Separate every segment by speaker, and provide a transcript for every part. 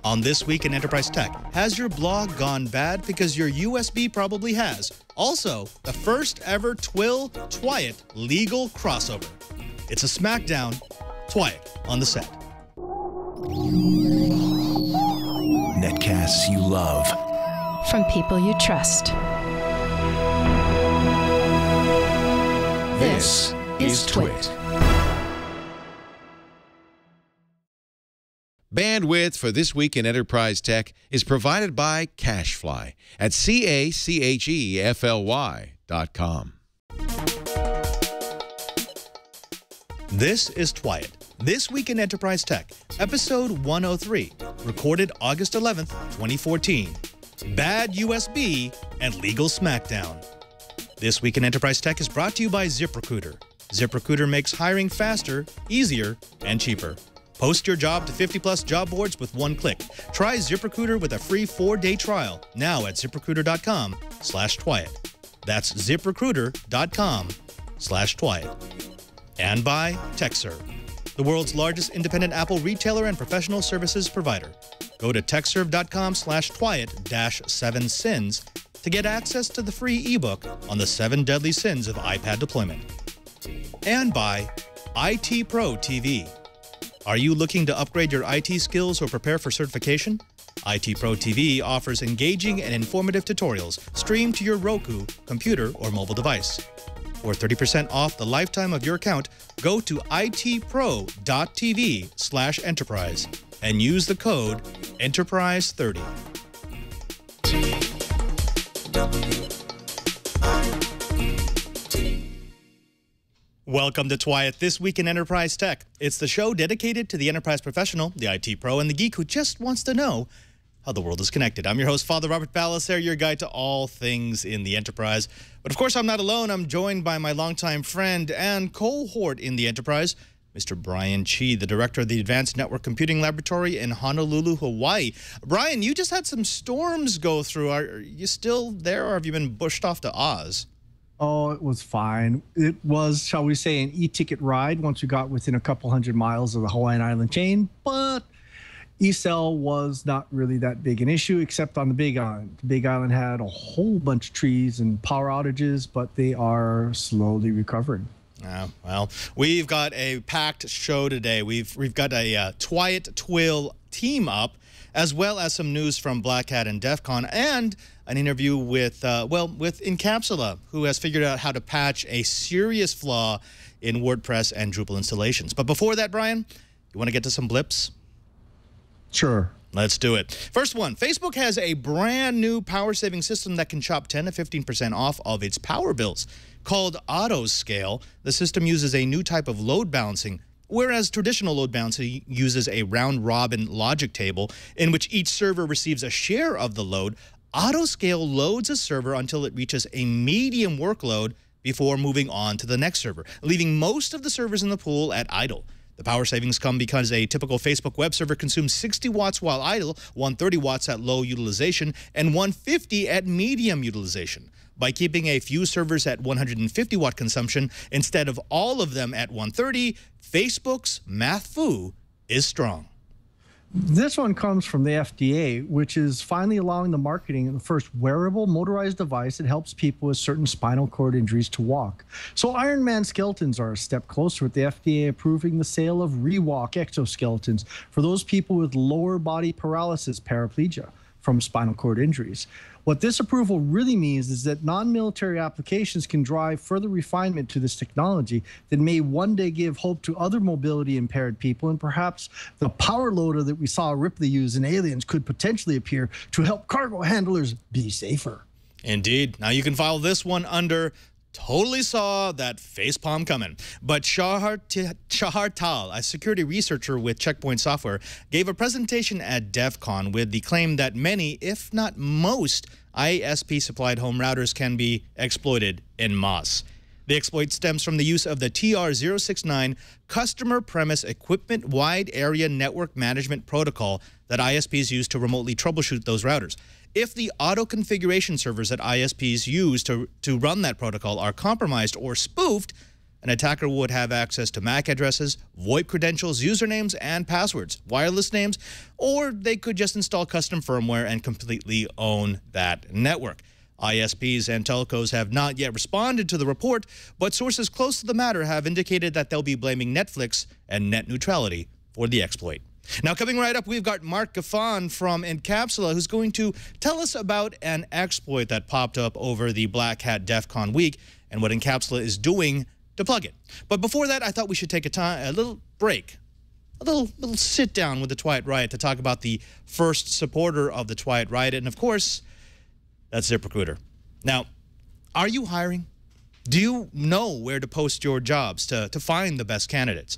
Speaker 1: On This Week in Enterprise Tech, has your blog gone bad because your USB probably has? Also, the first ever Twill-Twiet legal crossover. It's a Smackdown, Twiet on the set.
Speaker 2: Netcasts you love.
Speaker 3: From people you trust.
Speaker 2: This is Twit.
Speaker 4: Bandwidth for This Week in Enterprise Tech is provided by CacheFly at CacheFly.com.
Speaker 1: This is Twiet, This Week in Enterprise Tech, episode 103, recorded August 11th, 2014. Bad USB and legal Smackdown. This Week in Enterprise Tech is brought to you by ZipRecruiter. ZipRecruiter makes hiring faster, easier, and cheaper. Post your job to 50-plus job boards with one click. Try ZipRecruiter with a free 4-day trial now at ZipRecruiter.com/Twiet. That's ZipRecruiter.com/Twiet. And by TechServe, the world's largest independent Apple retailer and professional services provider. Go to TechServe.com/Twiet-7sins to get access to the free ebook on the 7 deadly sins of iPad deployment. And by IT Pro TV. Are you looking to upgrade your IT skills or prepare for certification? IT Pro TV offers engaging and informative tutorials streamed to your Roku, computer, or mobile device. For 30% off the lifetime of your account, go to itpro.tv/enterprise and use the code ENTERPRISE30. Welcome to Twiet, This Week in Enterprise Tech. It's the show dedicated to the enterprise professional, the IT pro, and the geek who just wants to know how the world is connected. I'm your host, Father Robert Ballecer, your guide to all things in the enterprise. But of course, I'm not alone. I'm joined by my longtime friend and cohort in the enterprise, Mr. Brian Chee, the director of the Advanced Network Computing Laboratory in Honolulu, Hawaii. Brian, you just had some storms go through. Are you still there, or have you been bushed off to Oz?
Speaker 5: Oh, it was fine. It was, shall we say, an e-ticket ride once we got within a couple hundred miles of the Hawaiian Island chain, but E-cell was not really that big an issue, except on the Big Island. The Big Island had a whole bunch of trees and power outages, but they are slowly recovering.
Speaker 1: Well, we've got a packed show today. We've got a Twiet Twill team up, as well as some news from Black Hat and DEF CON, and an interview with Encapsula, who has figured out how to patch a serious flaw in WordPress and Drupal installations. But before that, Brian, you want to get to some blips?
Speaker 5: Sure.
Speaker 1: Let's do it. First one, Facebook has a brand new power-saving system that can chop 10 to 15% off of its power bills. Called Autoscale, the system uses a new type of load balancing, whereas traditional load balancing uses a round-robin logic table in which each server receives a share of the load. Autoscale loads a server until it reaches a medium workload before moving on to the next server, leaving most of the servers in the pool at idle. The power savings come because a typical Facebook web server consumes 60 watts while idle, 130 watts at low utilization, and 150 at medium utilization. By keeping a few servers at 150 watt consumption instead of all of them at 130, Facebook's math foo is strong.
Speaker 5: This one comes from the FDA, which is finally allowing the marketing of the first wearable motorized device that helps people with certain spinal cord injuries to walk. So Iron Man skeletons are a step closer, with the FDA approving the sale of Rewalk exoskeletons for those people with lower body paralysis, paraplegia, from spinal cord injuries. What this approval really means is that non-military applications can drive further refinement to this technology that may one day give hope to other mobility impaired people, and perhaps the power loader that we saw Ripley use in Aliens could potentially appear to help cargo handlers be safer.
Speaker 1: Indeed. Now you can file this one under totally saw that facepalm coming. But Shahar Tal, a security researcher with Checkpoint Software, gave a presentation at DEF CON with the claim that many, if not most, ISP-supplied home routers can be exploited en masse. The exploit stems from the use of the TR-069 Customer Premise Equipment Wide Area Network Management Protocol that ISPs use to remotely troubleshoot those routers. If the auto-configuration servers that ISPs use to run that protocol are compromised or spoofed, An attacker would have access to MAC addresses, VoIP credentials, usernames, and passwords, wireless names, or they could just install custom firmware and completely own that network. ISPs and telcos have not yet responded to the report, but sources close to the matter have indicated that they'll be blaming Netflix and net neutrality for the exploit. Now, coming right up, we've got Mark Gaffon from Encapsula, who's going to tell us about an exploit that popped up over the Black Hat DEF CON week and what Encapsula is doing to plug it. But before that, I thought we should take a little break, a little sit down with the Twiat Riot to talk about the first supporter of the Twiat Riot, and of course, that's ZipRecruiter. Now, are you hiring? Do you know where to post your jobs to find the best candidates?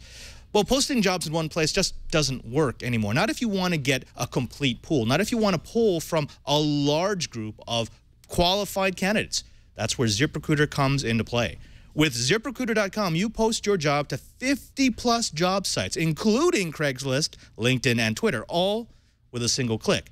Speaker 1: Well, posting jobs in one place just doesn't work anymore. Not if you want to get a complete pool. Not if you want to pull from a large group of qualified candidates. That's where ZipRecruiter comes into play. With ZipRecruiter.com, you post your job to 50-plus job sites, including Craigslist, LinkedIn, and Twitter, all with a single click.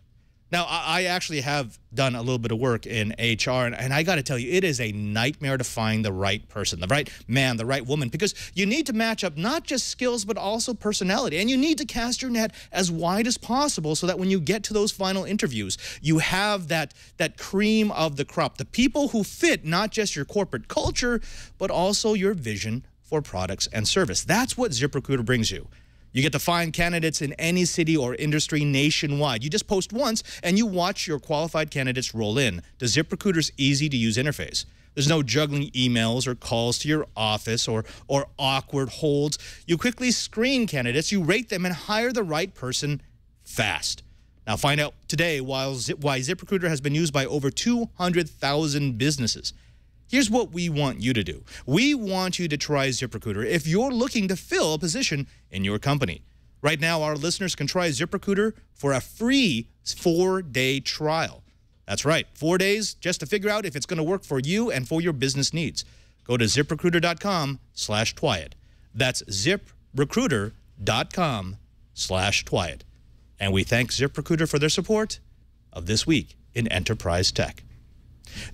Speaker 1: Now, I actually have done a little bit of work in HR, and I got to tell you, it is a nightmare to find the right person, the right man, the right woman, because you need to match up not just skills, but also personality. And you need to cast your net as wide as possible so that when you get to those final interviews, you have that cream of the crop, the people who fit not just your corporate culture, but also your vision for products and service. That's what ZipRecruiter brings you. You get to find candidates in any city or industry nationwide. You just post once, and you watch your qualified candidates roll in to ZipRecruiter's easy-to-use interface. There's no juggling emails or calls to your office or awkward holds. You quickly screen candidates, you rate them, and hire the right person fast. Now, find out today why ZipRecruiter has been used by over 200,000 businesses. Here's what we want you to do. We want you to try ZipRecruiter if you're looking to fill a position in your company. Right now, our listeners can try ZipRecruiter for a free 4-day trial. That's right, 4 days just to figure out if it's going to work for you and for your business needs. Go to ZipRecruiter.com/Twiat. That's ZipRecruiter.com/Twiat. And we thank ZipRecruiter for their support of This Week in Enterprise Tech.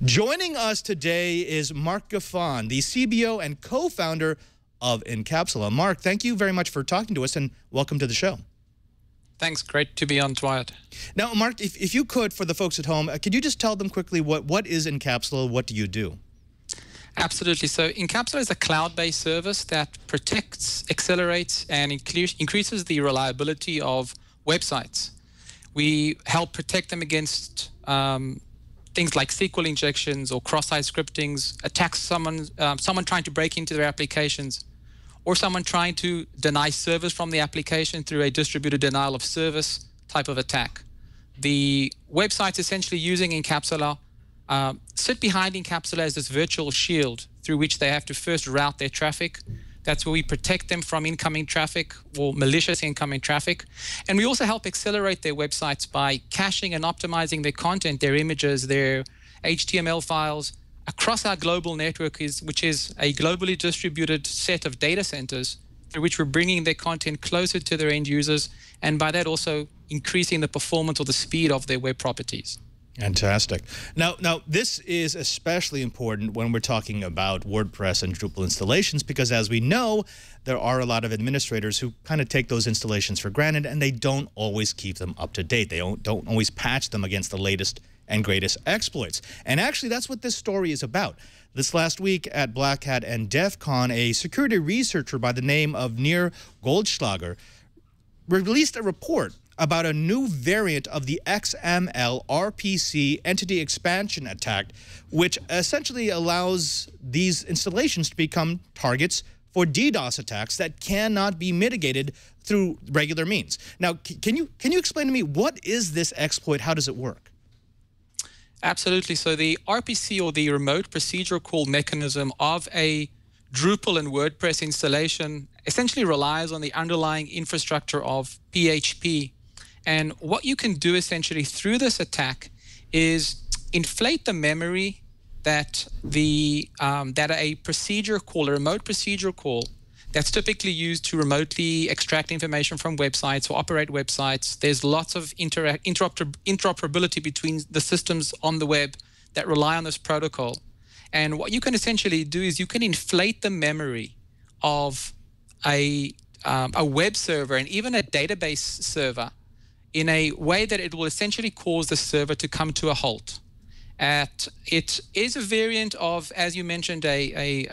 Speaker 1: Joining us today is Mark Gaffon, the CBO and co-founder of Encapsula. Mark, thank you very much for talking to us, and welcome to the show.
Speaker 6: Thanks. Great to be on Twiat.
Speaker 1: Now, Mark, if you could, for the folks at home, could you just tell them quickly what is Encapsula? What do you do?
Speaker 6: Absolutely. So Encapsula is a cloud-based service that protects, accelerates, and increases the reliability of websites. We help protect them against things like SQL injections or cross-site scriptings, attacks someone trying to break into their applications, or someone trying to deny service from the application through a distributed denial of service type of attack. The websites essentially using Encapsula sit behind Encapsula as this virtual shield through which they have to first route their traffic. That's where we protect them from incoming traffic or malicious incoming traffic. And we also help accelerate their websites by caching and optimizing their content, their images, their HTML files across our global network, which is a globally distributed set of data centers through which we're bringing their content closer to their end users, and by that also increasing the performance or the speed of their web properties.
Speaker 1: Fantastic. Now, this is especially important when we're talking about WordPress and Drupal installations, because as we know, there are a lot of administrators who kind of take those installations for granted, and they don't always keep them up to date. They don't always patch them against the latest and greatest exploits. And actually, that's what this story is about. This last week at Black Hat and DEF CON, a security researcher by the name of Nir Goldschlager released a report about a new variant of the XML RPC entity expansion attack, which essentially allows these installations to become targets for DDoS attacks that cannot be mitigated through regular means. Now, can you explain to me, what is this exploit? How does it work?
Speaker 6: Absolutely. So the RPC, or the remote procedure call mechanism of a Drupal and WordPress installation, essentially relies on the underlying infrastructure of PHP. And what you can do essentially through this attack is inflate the memory that a procedure call, a remote procedure call, that's typically used to remotely extract information from websites or operate websites. There's lots of interoperability between the systems on the web that rely on this protocol. And what you can essentially do is you can inflate the memory of a web server and even a database server in a way that it will essentially cause the server to come to a halt. It is a variant of, as you mentioned, a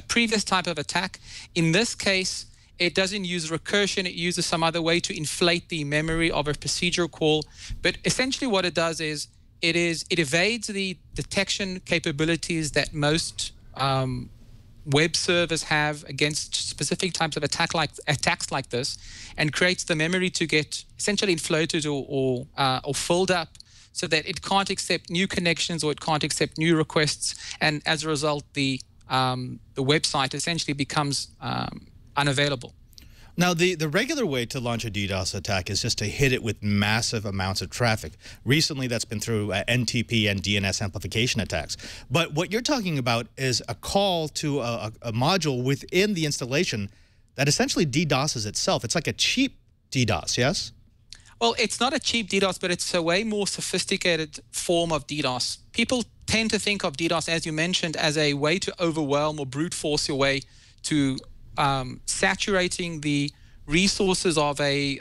Speaker 6: previous type of attack. In this case, it doesn't use recursion. It uses some other way to inflate the memory of a procedural call. But essentially what it does is it evades the detection capabilities that most web servers have against specific types of attacks like this, and creates the memory to get essentially inflated or filled up, so that it can't accept new connections or it can't accept new requests, and as a result, the website essentially becomes unavailable.
Speaker 1: Now, the regular way to launch a DDoS attack is just to hit it with massive amounts of traffic. Recently, that's been through NTP and DNS amplification attacks. But what you're talking about is a call to a module within the installation that essentially DDoSes itself. It's like a cheap DDoS, yes?
Speaker 6: Well, it's not a cheap DDoS, but it's a way more sophisticated form of DDoS. People tend to think of DDoS, as you mentioned, as a way to overwhelm or brute force your way to saturating the resources of a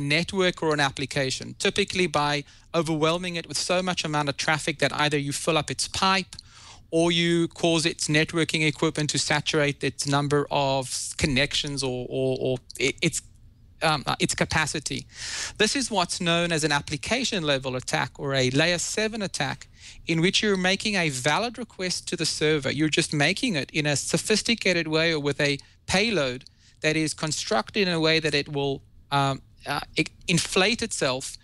Speaker 6: network or an application, typically by overwhelming it with so much amount of traffic that either you fill up its pipe or you cause its networking equipment to saturate its number of connections or its capacity. This is what's known as an application level attack or a layer 7 attack, in which you're making a valid request to the server. You're just making it in a sophisticated way or with a payload that is constructed in a way that it will inflate itself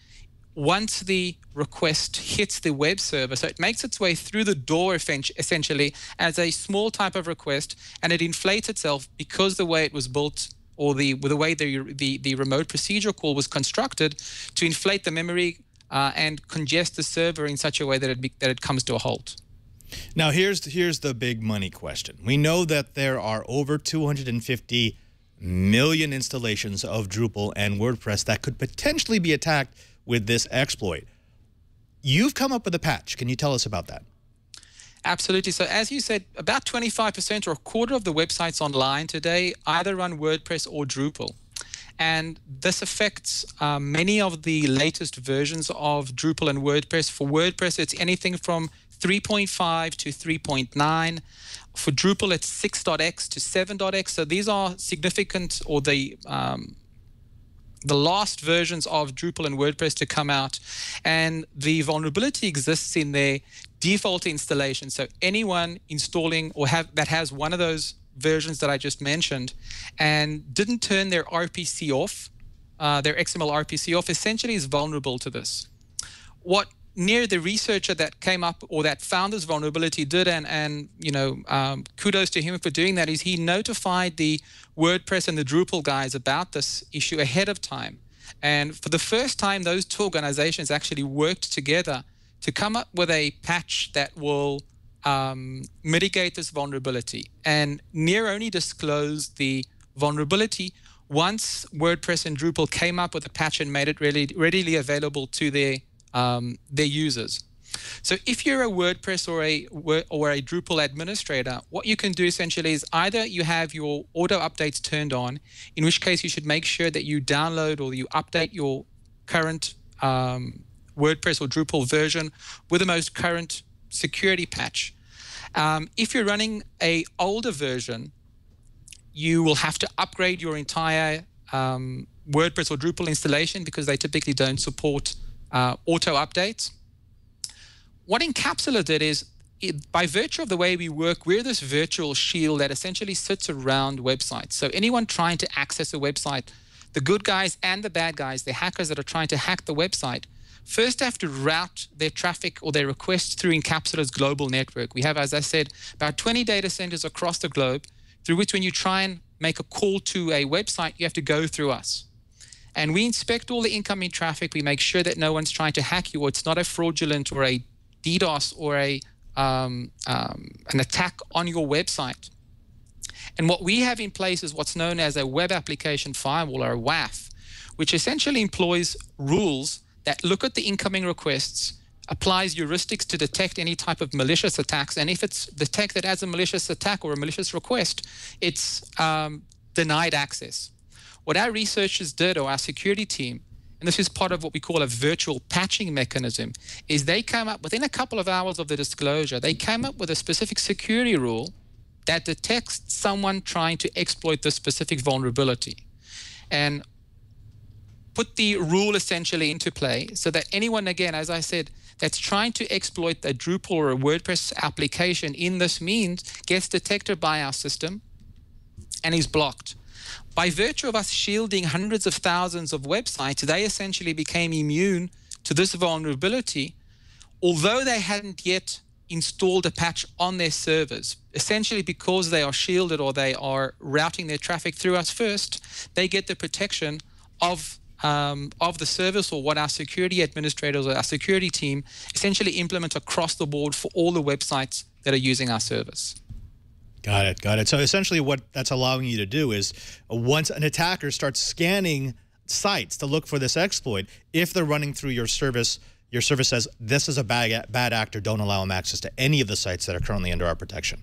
Speaker 6: once the request hits the web server. So it makes its way through the door essentially as a small type of request, and it inflates itself because the way it was built, or the way the remote procedural call was constructed, to inflate the memory and congest the server in such a way that it comes to a halt.
Speaker 1: Now, here's the big money question. We know that there are over 250 million installations of Drupal and WordPress that could potentially be attacked with this exploit. You've come up with a patch. Can you tell us about that?
Speaker 6: Absolutely. So as you said, about 25% or a quarter of the websites online today either run WordPress or Drupal. And this affects many of the latest versions of Drupal and WordPress. For WordPress, it's anything from 3.5 to 3.9. For Drupal, it's 6.x to 7.x. So these are significant, or the last versions of Drupal and WordPress to come out. And the vulnerability exists in their default installation. So anyone installing or that has one of those versions that I just mentioned and didn't turn their RPC off, their XML RPC off, essentially is vulnerable to this. What the researcher that came up or that found this vulnerability did, and you know, kudos to him for doing that, is he notified the WordPress and the Drupal guys about this issue ahead of time. And for the first time, those two organizations actually worked together to come up with a patch that will mitigate this vulnerability. And only disclosed the vulnerability once WordPress and Drupal came up with a patch and made it readily available to their users. So if you're a WordPress or a Drupal administrator, what you can do essentially is either you have your auto updates turned on, in which case you should make sure that you download or you update your current WordPress or Drupal version with the most current security patch. If you're running an older version, you will have to upgrade your entire WordPress or Drupal installation because they typically don't support auto updates. What Encapsula did is, by virtue of the way we work, we're this virtual shield that essentially sits around websites. So anyone trying to access a website, the good guys and the bad guys, the hackers that are trying to hack the website, first have to route their traffic or their requests through Encapsula's global network. We have, as I said, about 20 data centers across the globe, through which when you try and make a call to a website, you have to go through us. And we inspect all the incoming traffic. We make sure that no one's trying to hack you, or it's not a fraudulent or a DDoS or an attack on your website. And what we have in place is what's known as a web application firewall, or a WAF, which essentially employs rules that look at the incoming requests, applies heuristics to detect any type of malicious attacks. And if it's detected as a malicious attack or a malicious request, it's denied access. What our researchers did, or our security team, and this is part of what we call a virtual patching mechanism, is they came up, within a couple of hours of the disclosure, they came up with a specific security rule that detects someone trying to exploit this specific vulnerability, and put the rule essentially into play so that anyone, again, as I said, that's trying to exploit a Drupal or a WordPress application in this means gets detected by our system and is blocked. By virtue of us shielding hundreds of thousands of websites, they essentially became immune to this vulnerability, although they hadn't yet installed a patch on their servers. Essentially, because they are shielded or they are routing their traffic through us first, they get the protection of the service, or what our security administrators or our security team essentially implement across the board for all the websites that are using our service.
Speaker 1: Got it, got it. So essentially what that's allowing you to do is once an attacker starts scanning sites to look for this exploit, if they're running through your service says, this is a bad actor, don't allow them access to any of the sites that are currently under our protection.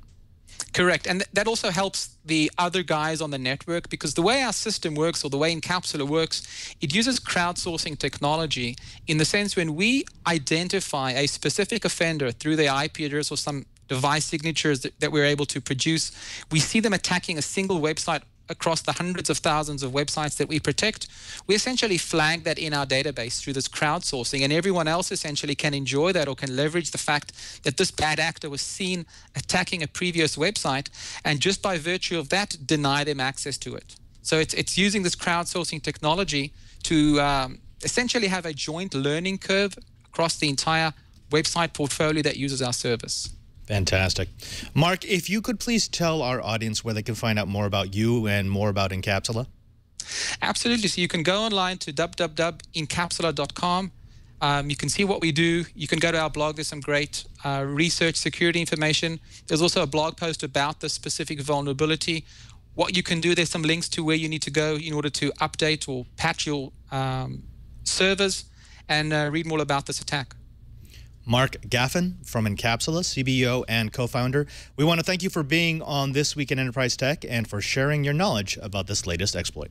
Speaker 6: Correct. And that also helps the other guys on the network, because the way our system works, or the way Encapsula works, it uses crowdsourcing technology in the sense when we identify a specific offender through their IP address or some device signatures that we're able to produce, we see them attacking a single website across the hundreds of thousands of websites that we protect. We essentially flag that in our database through this crowdsourcing, and everyone else essentially can enjoy that or can leverage the fact that this bad actor was seen attacking a previous website, and just by virtue of that, deny them access to it. So it's using this crowdsourcing technology to essentially have a joint learning curve across the entire website portfolio that uses our service.
Speaker 1: Fantastic. Mark, if you could please tell our audience where they can find out more about you and more about Encapsula.
Speaker 6: Absolutely. So you can go online to www.encapsula.com. You can see what we do. You can go to our blog. There's some great research security information. There's also a blog post about this specific vulnerability. What you can do, there's some links to where you need to go in order to update or patch your servers, and read more about this attack.
Speaker 1: Mark Gaffin from Encapsula, CBO and co-founder. We want to thank you for being on This Week in Enterprise Tech and for sharing your knowledge about this latest exploit.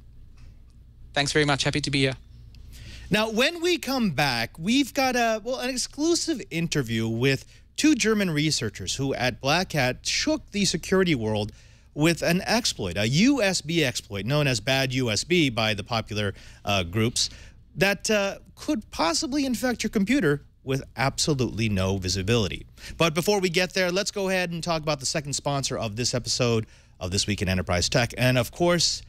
Speaker 6: Thanks very much. Happy to be here.
Speaker 1: Now, when we come back, we've got an exclusive interview with two German researchers who at Black Hat shook the security world with an exploit, a USB exploit known as bad USB by the popular groups that could possibly infect your computer with absolutely no visibility. But before we get there, let's go ahead and talk about the second sponsor of this episode of This Week in Enterprise Tech. And of course,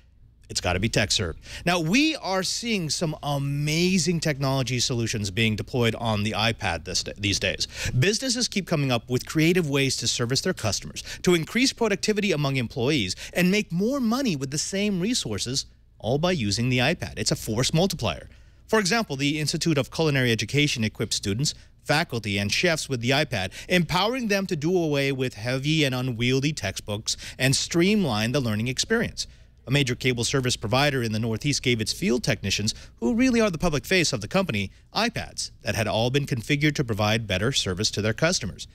Speaker 1: it's got to be TechServe. Now, we are seeing some amazing technology solutions being deployed on the iPad these days. Businesses keep coming up with creative ways to service their customers, to increase productivity among employees, and make more money with the same resources, all by using the iPad. It's a force multiplier. For example, the Institute of Culinary Education equips students, faculty, and chefs with the iPad, empowering them to do away with heavy and unwieldy textbooks and streamline the learning experience. A major cable service provider in the Northeast gave its field technicians, who really are the public face of the company, iPads that had all been configured to provide better service to their customers.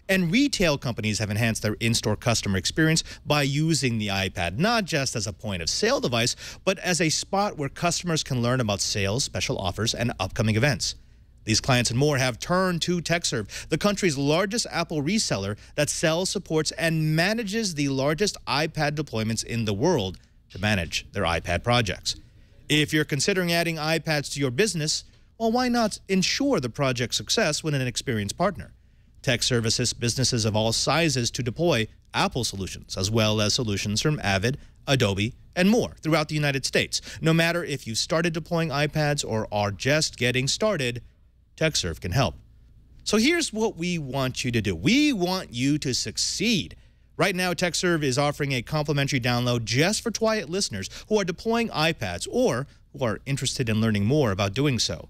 Speaker 1: And retail companies have enhanced their in-store customer experience by using the iPad, not just as a point-of-sale device, but as a spot where customers can learn about sales, special offers, and upcoming events. These clients and more have turned to TechServe, the country's largest Apple reseller that sells, supports, and manages the largest iPad deployments in the world to manage their iPad projects. If you're considering adding iPads to your business, well, why not ensure the project's success with an experienced partner? TechServe assists businesses of all sizes to deploy Apple solutions, as well as solutions from Avid, Adobe, and more throughout the United States. No matter if you've started deploying iPads or are just getting started, TechServe can help. So here's what we want you to do. We want you to succeed. Right now, TechServe is offering a complimentary download just for Twiat listeners who are deploying iPads or who are interested in learning more about doing so.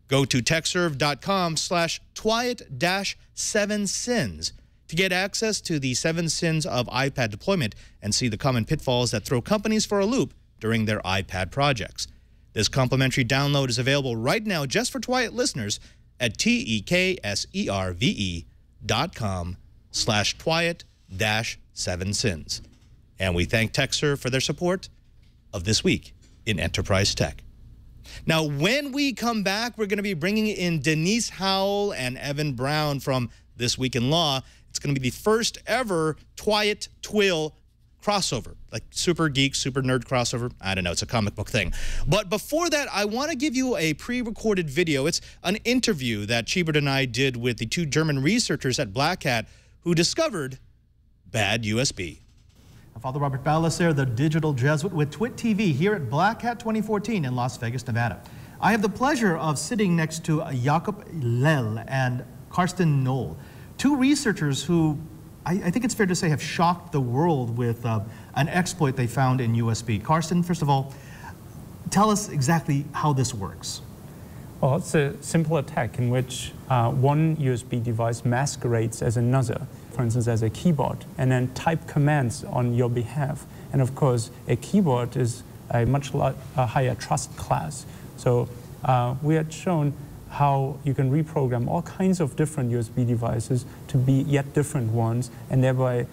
Speaker 1: Go to techserve.com/Twiat-7sins to get access to the 7 sins of iPad deployment and see the common pitfalls that throw companies for a loop during their iPad projects. This complimentary download is available right now just for Twiat listeners at tekserve.com/Twyet-7sins. And we thank TechServe for their support of This Week in Enterprise Tech. Now, when we come back, we're going to be bringing in Denise Howell and Evan Brown from This Week in Law. It's going to be the first ever Twyet Twill crossover, like super geek, super nerd crossover. I don't know, it's a comic book thing. But before that, I want to give you a pre-recorded video. It's an interview that Chee and I did with the 2 German researchers at Black Hat who discovered bad USB. Father Robert Ballecer, the digital Jesuit with Twit TV here at Black Hat 2014 in Las Vegas, Nevada. I have the pleasure of sitting next to Jakob Lell and Karsten Knoll, 2 researchers who I think it's fair to say have shocked the world with an exploit they found in USB. Karsten, first of all, tell us exactly how this works.
Speaker 7: Well, it's a simple attack in which one USB device masquerades as another, for instance, as a keyboard, and then type commands on your behalf. And of course, a keyboard is a much higher trust class. So we had shown how you can reprogram all kinds of different USB devices to be yet different ones, and thereby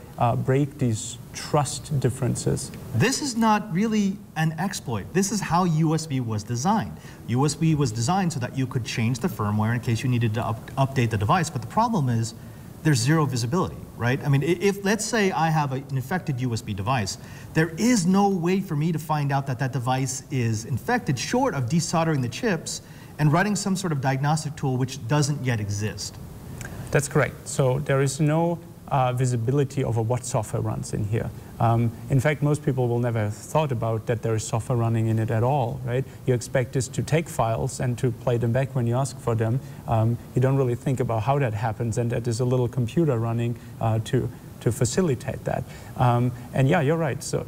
Speaker 7: break these trust differences.
Speaker 1: This is not really an exploit. This is how USB was designed. USB was designed so that you could change the firmware in case you needed to update the device, but the problem is there's zero visibility, right? I mean, if let's say I have an infected USB device, there is no way for me to find out that that device is infected short of desoldering the chips and running some sort of diagnostic tool which doesn't yet exist.
Speaker 7: That's correct. So there is no visibility over what software runs in here. In fact, most people will never have thought about that there is software running in it at all, right? You expect this to take files and to play them back when you ask for them. You don't really think about how that happens, and that there's a little computer running to facilitate that. And yeah, you're right. So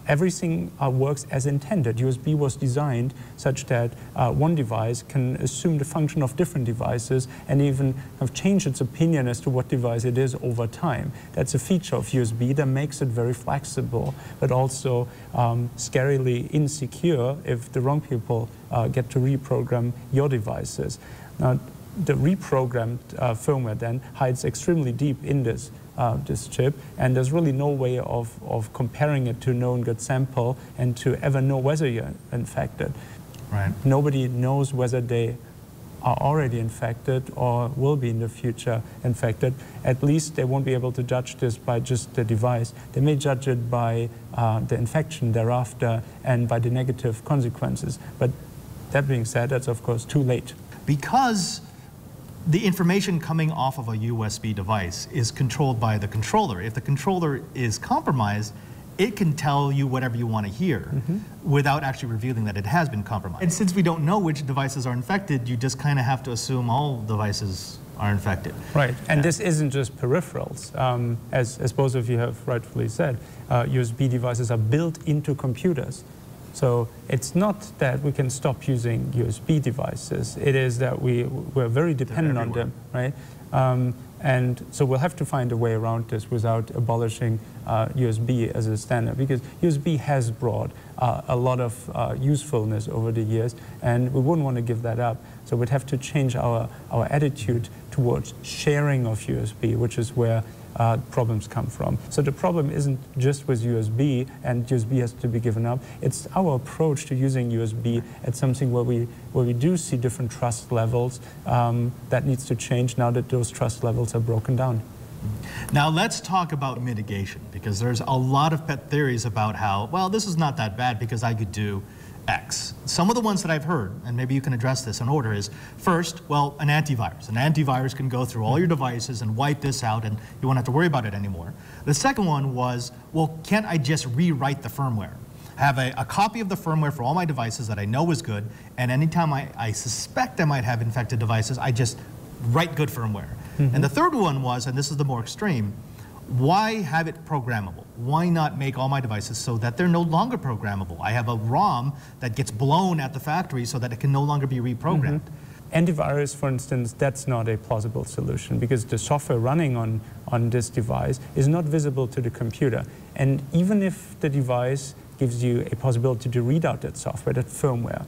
Speaker 7: everything works as intended. USB was designed such that one device can assume the function of different devices and even have changed its opinion as to what device it is over time. That's a feature of USB that makes it very flexible, but also scarily insecure if the wrong people get to reprogram your devices. Now, the reprogrammed firmware then hides extremely deep in this chip, and there's really no way of comparing it to a known good sample and to ever know whether you're infected.
Speaker 1: Right.
Speaker 7: Nobody knows whether they are already infected or will be in the future infected. At least they won't be able to judge this by just the device. They may judge it by the infection thereafter and by the negative consequences. But that being said, that's of course too late.
Speaker 1: Because the information coming off of a USB device is controlled by the controller. If the controller is compromised, it can tell you whatever you want to hear without actually revealing that it has been compromised. And since we don't know which devices are infected, you just kind of have to assume all devices are infected.
Speaker 7: Right, and this isn't just peripherals. As both of you have rightfully said, USB devices are built into computers. So it's not that we can stop using USB devices. It is that we're very dependent on them, right? And so we'll have to find a way around this without abolishing USB as a standard, because USB has brought a lot of usefulness over the years, and we wouldn't want to give that up. So we'd have to change our attitude towards sharing of USB, which is where problems come from. So the problem isn't just with USB and USB has to be given up. It's our approach to using USB at something where we do see different trust levels that needs to change now that those trust levels are broken down.
Speaker 1: Now let's talk about mitigation, because there's a lot of pet theories about how, well, this is not that bad because I could do X. Some of the ones that I've heard, and maybe you can address this in order, is first, well, an antivirus. An antivirus can go through all your devices and wipe this out, and you won't have to worry about it anymore. The second one was, well, can't I just rewrite the firmware? Have a copy of the firmware for all my devices that I know is good, and anytime I suspect I might have infected devices, I just write good firmware. And the third one was, and this is the more extreme, why have it programmable? Why not make all my devices so that they're no longer programmable? I have a ROM that gets blown at the factory so that it can no longer be reprogrammed.
Speaker 7: Antivirus, for instance, that's not a plausible solution because the software running on this device is not visible to the computer. And even if the device gives you a possibility to read out that software, that firmware,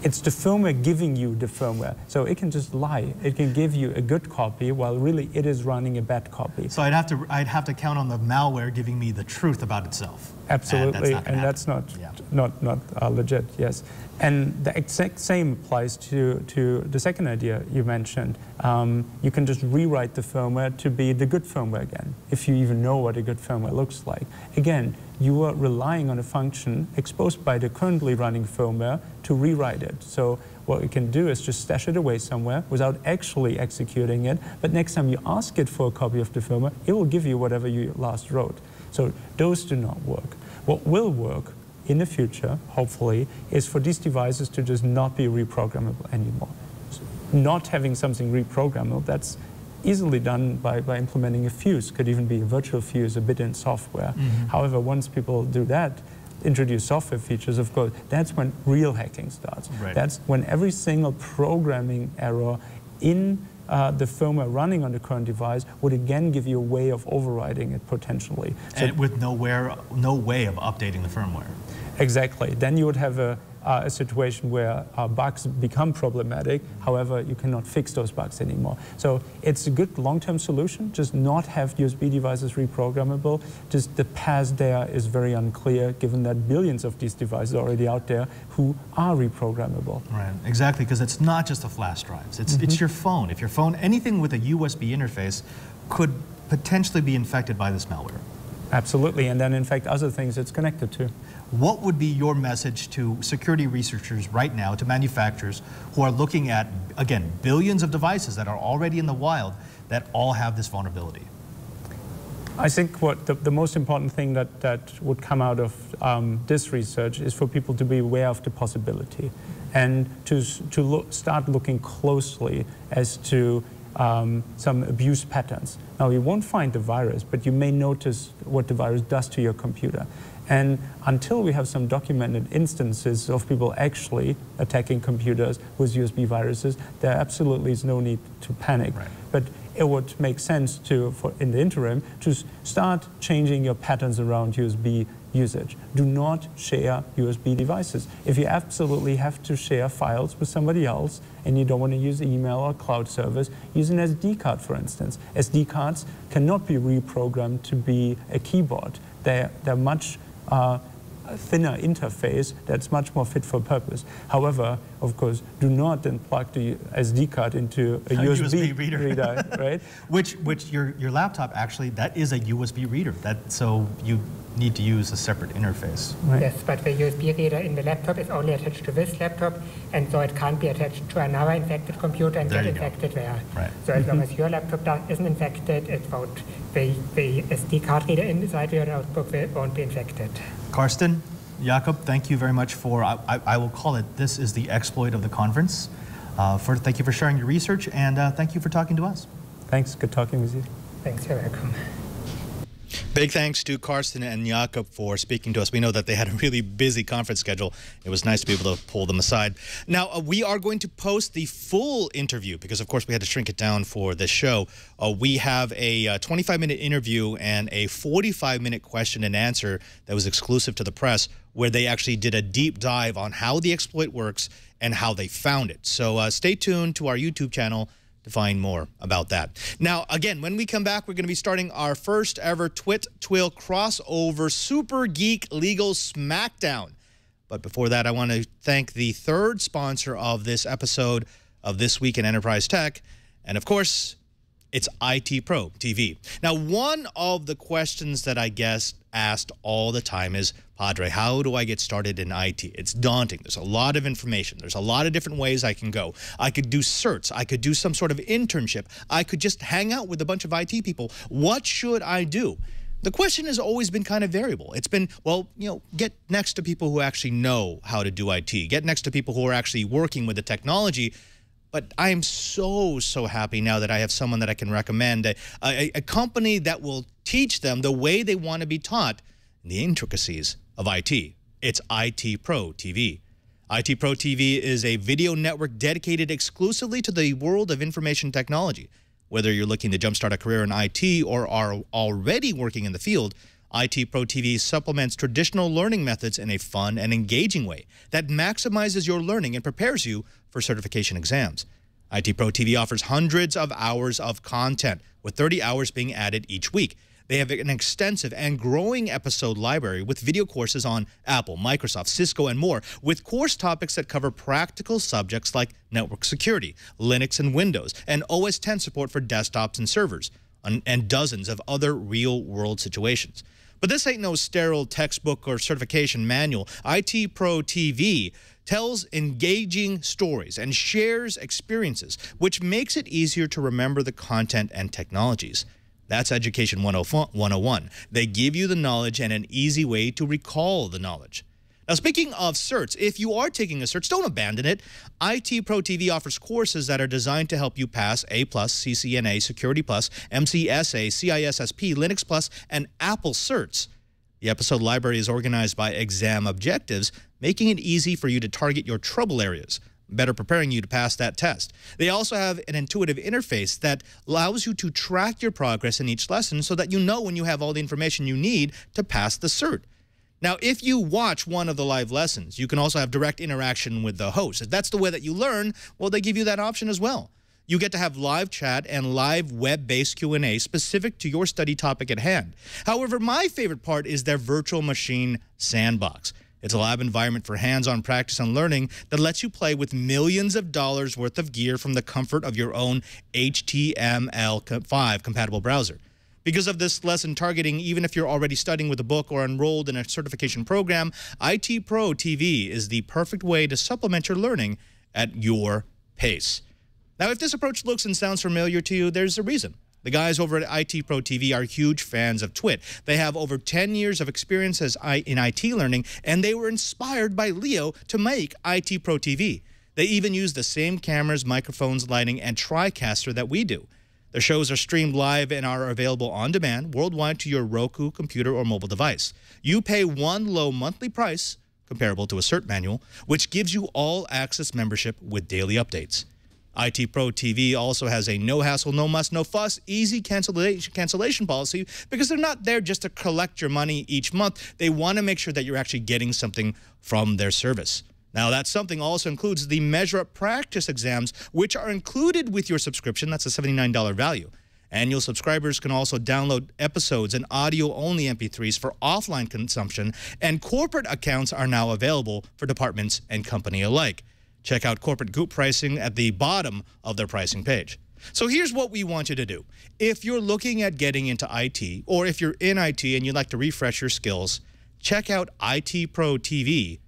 Speaker 7: It's the firmware giving you the firmware. So it can just lie. It can give you a good copy while really it is running a bad copy.
Speaker 1: So I'd have to count on the malware giving me the truth about itself.
Speaker 7: Absolutely, and that's not legit. Yes, and the exact same applies to the second idea you mentioned. You can just rewrite the firmware to be the good firmware again, if you even know what a good firmware looks like. Again, you are relying on a function exposed by the currently running firmware to rewrite it. So what we can do is just stash it away somewhere without actually executing it. But next time you ask it for a copy of the firmware, it will give you whatever you last wrote. So those do not work. What will work in the future, hopefully, is for these devices to just not be reprogrammable anymore. So not having something reprogrammable, that's easily done by implementing a fuse. Could even be a virtual fuse, a bit in software. However, once people do that, introduce software features, of course, that's when real hacking starts. Right. That's when every single programming error in the firmware running on the current device would again give you a way of overriding it potentially. So
Speaker 1: and with no way of updating the firmware.
Speaker 7: Exactly. Then you would have a situation where bugs become problematic. However, you cannot fix those bugs anymore. So it's a good long-term solution, just not have USB devices reprogrammable. Just the path there is very unclear, given that billions of these devices are already out there who are reprogrammable.
Speaker 1: Right, exactly, because it's not just the flash drives. It's your phone. If your phone, anything with a USB interface could potentially be infected by this malware.
Speaker 7: Absolutely, and then in fact other things it's connected to.
Speaker 1: What would be your message to security researchers right now, to manufacturers who are looking at, again, billions of devices that are already in the wild that all have this vulnerability?
Speaker 7: I think what the most important thing that would come out of this research is for people to be aware of the possibility and to start looking closely as to some abuse patterns. Now, you won't find the virus, but you may notice what the virus does to your computer. And until we have some documented instances of people actually attacking computers with USB viruses, there absolutely is no need to panic. Right. But it would make sense to, in the interim, to start changing your patterns around USB usage. Do not share USB devices. If you absolutely have to share files with somebody else and you don't want to use email or cloud service, use an SD card, for instance. SD cards cannot be reprogrammed to be a keyboard. They're much thinner interface that's much more fit for purpose. However, of course, do not then plug the SD card into a USB reader, right?
Speaker 1: Which your laptop actually, that is a USB reader. So you need to use a separate interface.
Speaker 8: Right. Yes, but the USB reader in the laptop is only attached to this laptop, and so it can't be attached to another infected computer and get infected there. Right. So as long as your laptop isn't infected, it won't. The SD card reader inside your notebook won't be infected.
Speaker 1: Karsten, Jakob, thank you very much for, I will call it, this is the exploit of the conference. Thank you for sharing your research, and thank you for talking to us.
Speaker 7: Thanks, good talking with you.
Speaker 8: Thanks, you're welcome.
Speaker 1: Big thanks to Karsten and Jakob for speaking to us. We know that they had a really busy conference schedule. It was nice to be able to pull them aside. Now, we are going to post the full interview because, of course, we had to shrink it down for this show. We have a 25-minute interview and a 45-minute question and answer that was exclusive to the press, where they actually did a deep dive on how the exploit works and how they found it. So stay tuned to our YouTube channel to find more about that. Now, again, when we come back, we're going to be starting our first ever Twit-Twill crossover Super Geek Legal Smackdown. But before that, I want to thank the third sponsor of this episode of This Week in Enterprise Tech. And of course, it's IT Pro TV. Now, one of the questions that I guess asked all the time is, Padre, how do I get started in IT? It's daunting. There's a lot of information. There's a lot of different ways I can go. I could do certs. I could do some sort of internship. I could just hang out with a bunch of IT people. What should I do? The question has always been kind of variable. It's been, well, you know, get next to people who actually know how to do IT. Get next to people who are actually working with the technology. But I am so happy now that I have someone that I can recommend, a company that will teach them the way they want to be taught the intricacies of IT. It's IT Pro TV. IT Pro TV is a video network dedicated exclusively to the world of information technology. Whether you're looking to jumpstart a career in IT or are already working in the field, IT Pro TV supplements traditional learning methods in a fun and engaging way that maximizes your learning and prepares you for certification exams. IT Pro TV offers hundreds of hours of content, with 30 hours being added each week. They have an extensive and growing episode library with video courses on Apple, Microsoft, Cisco, and more, with course topics that cover practical subjects like network security, Linux and Windows, and OS X support for desktops and servers, and dozens of other real-world situations. But this ain't no sterile textbook or certification manual. IT Pro TV tells engaging stories and shares experiences, which makes it easier to remember the content and technologies. That's Education 101. They give you the knowledge and an easy way to recall the knowledge. Now, speaking of certs, if you are taking a cert, don't abandon it. IT Pro TV offers courses that are designed to help you pass A+, CCNA, Security+, MCSA, CISSP, Linux+, and Apple certs. The episode library is organized by exam objectives, making it easy for you to target your trouble areas, better preparing you to pass that test. They also have an intuitive interface that allows you to track your progress in each lesson so that you know when you have all the information you need to pass the cert. Now, if you watch one of the live lessons, you can also have direct interaction with the host. If that's the way that you learn, well, they give you that option as well. You get to have live chat and live web-based Q&A specific to your study topic at hand. However, my favorite part is their virtual machine sandbox. It's a lab environment for hands-on practice and learning that lets you play with millions of dollars worth of gear from the comfort of your own HTML5 compatible browser. Because of this lesson targeting, even if you're already studying with a book or enrolled in a certification program, IT Pro TV is the perfect way to supplement your learning at your pace. Now, if this approach looks and sounds familiar to you, there's a reason. The guys over at IT Pro TV are huge fans of TWiT. They have over 10 years of experience in IT learning, and they were inspired by Leo to make IT Pro TV. They even use the same cameras, microphones, lighting, and TriCaster that we do. Their shows are streamed live and are available on demand worldwide to your Roku, computer, or mobile device. You pay one low monthly price, comparable to a cert manual, which gives you all-access membership with daily updates. IT Pro TV also has a no-hassle, no-muss, no-fuss, easy cancellation policy because they're not there just to collect your money each month. They want to make sure that you're actually getting something from their service. Now, that something also includes the Measure Up practice exams, which are included with your subscription. That's a $79 value. Annual subscribers can also download episodes and audio-only MP3s for offline consumption, and corporate accounts are now available for departments and company alike. Check out corporate group pricing at the bottom of their pricing page. So here's what we want you to do. If you're looking at getting into IT, or if you're in IT and you'd like to refresh your skills, check out IT Pro TV,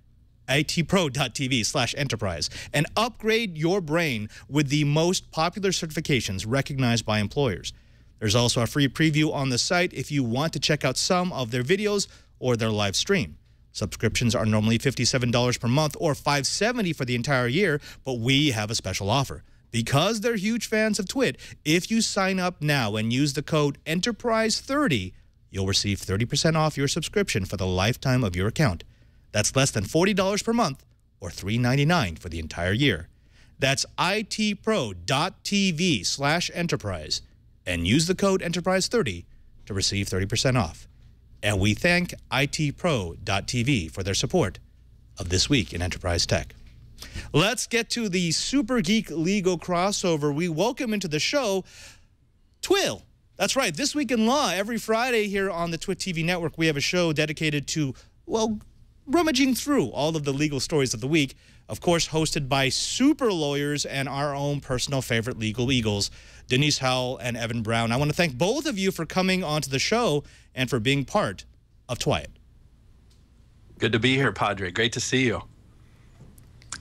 Speaker 1: itpro.tv/enterprise, and upgrade your brain with the most popular certifications recognized by employers. There's also a free preview on the site if you want to check out some of their videos or their live stream. Subscriptions are normally $57 per month or $570 for the entire year, but we have a special offer. Because they're huge fans of TWiT, if you sign up now and use the code ENTERPRISE30, you'll receive 30% off your subscription for the lifetime of your account. That's less than $40 per month or $3.99 for the entire year. That's itpro.tv/enterprise and use the code ENTERPRISE30 to receive 30% off. And we thank itpro.tv for their support of This Week in Enterprise Tech. Let's get to the Super Geek Legal crossover. We welcome into the show Twill. That's right, This Week in Law. Every Friday here on the TWiT TV network, we have a show dedicated to, well, rummaging through all of the legal stories of the week. Of course, hosted by super lawyers and our own personal favorite legal eagles, Denise Howell and Evan Brown. I want to thank both of you for coming onto the show and for being part of TWiT.
Speaker 9: Good to be here, Padre. Great to see you.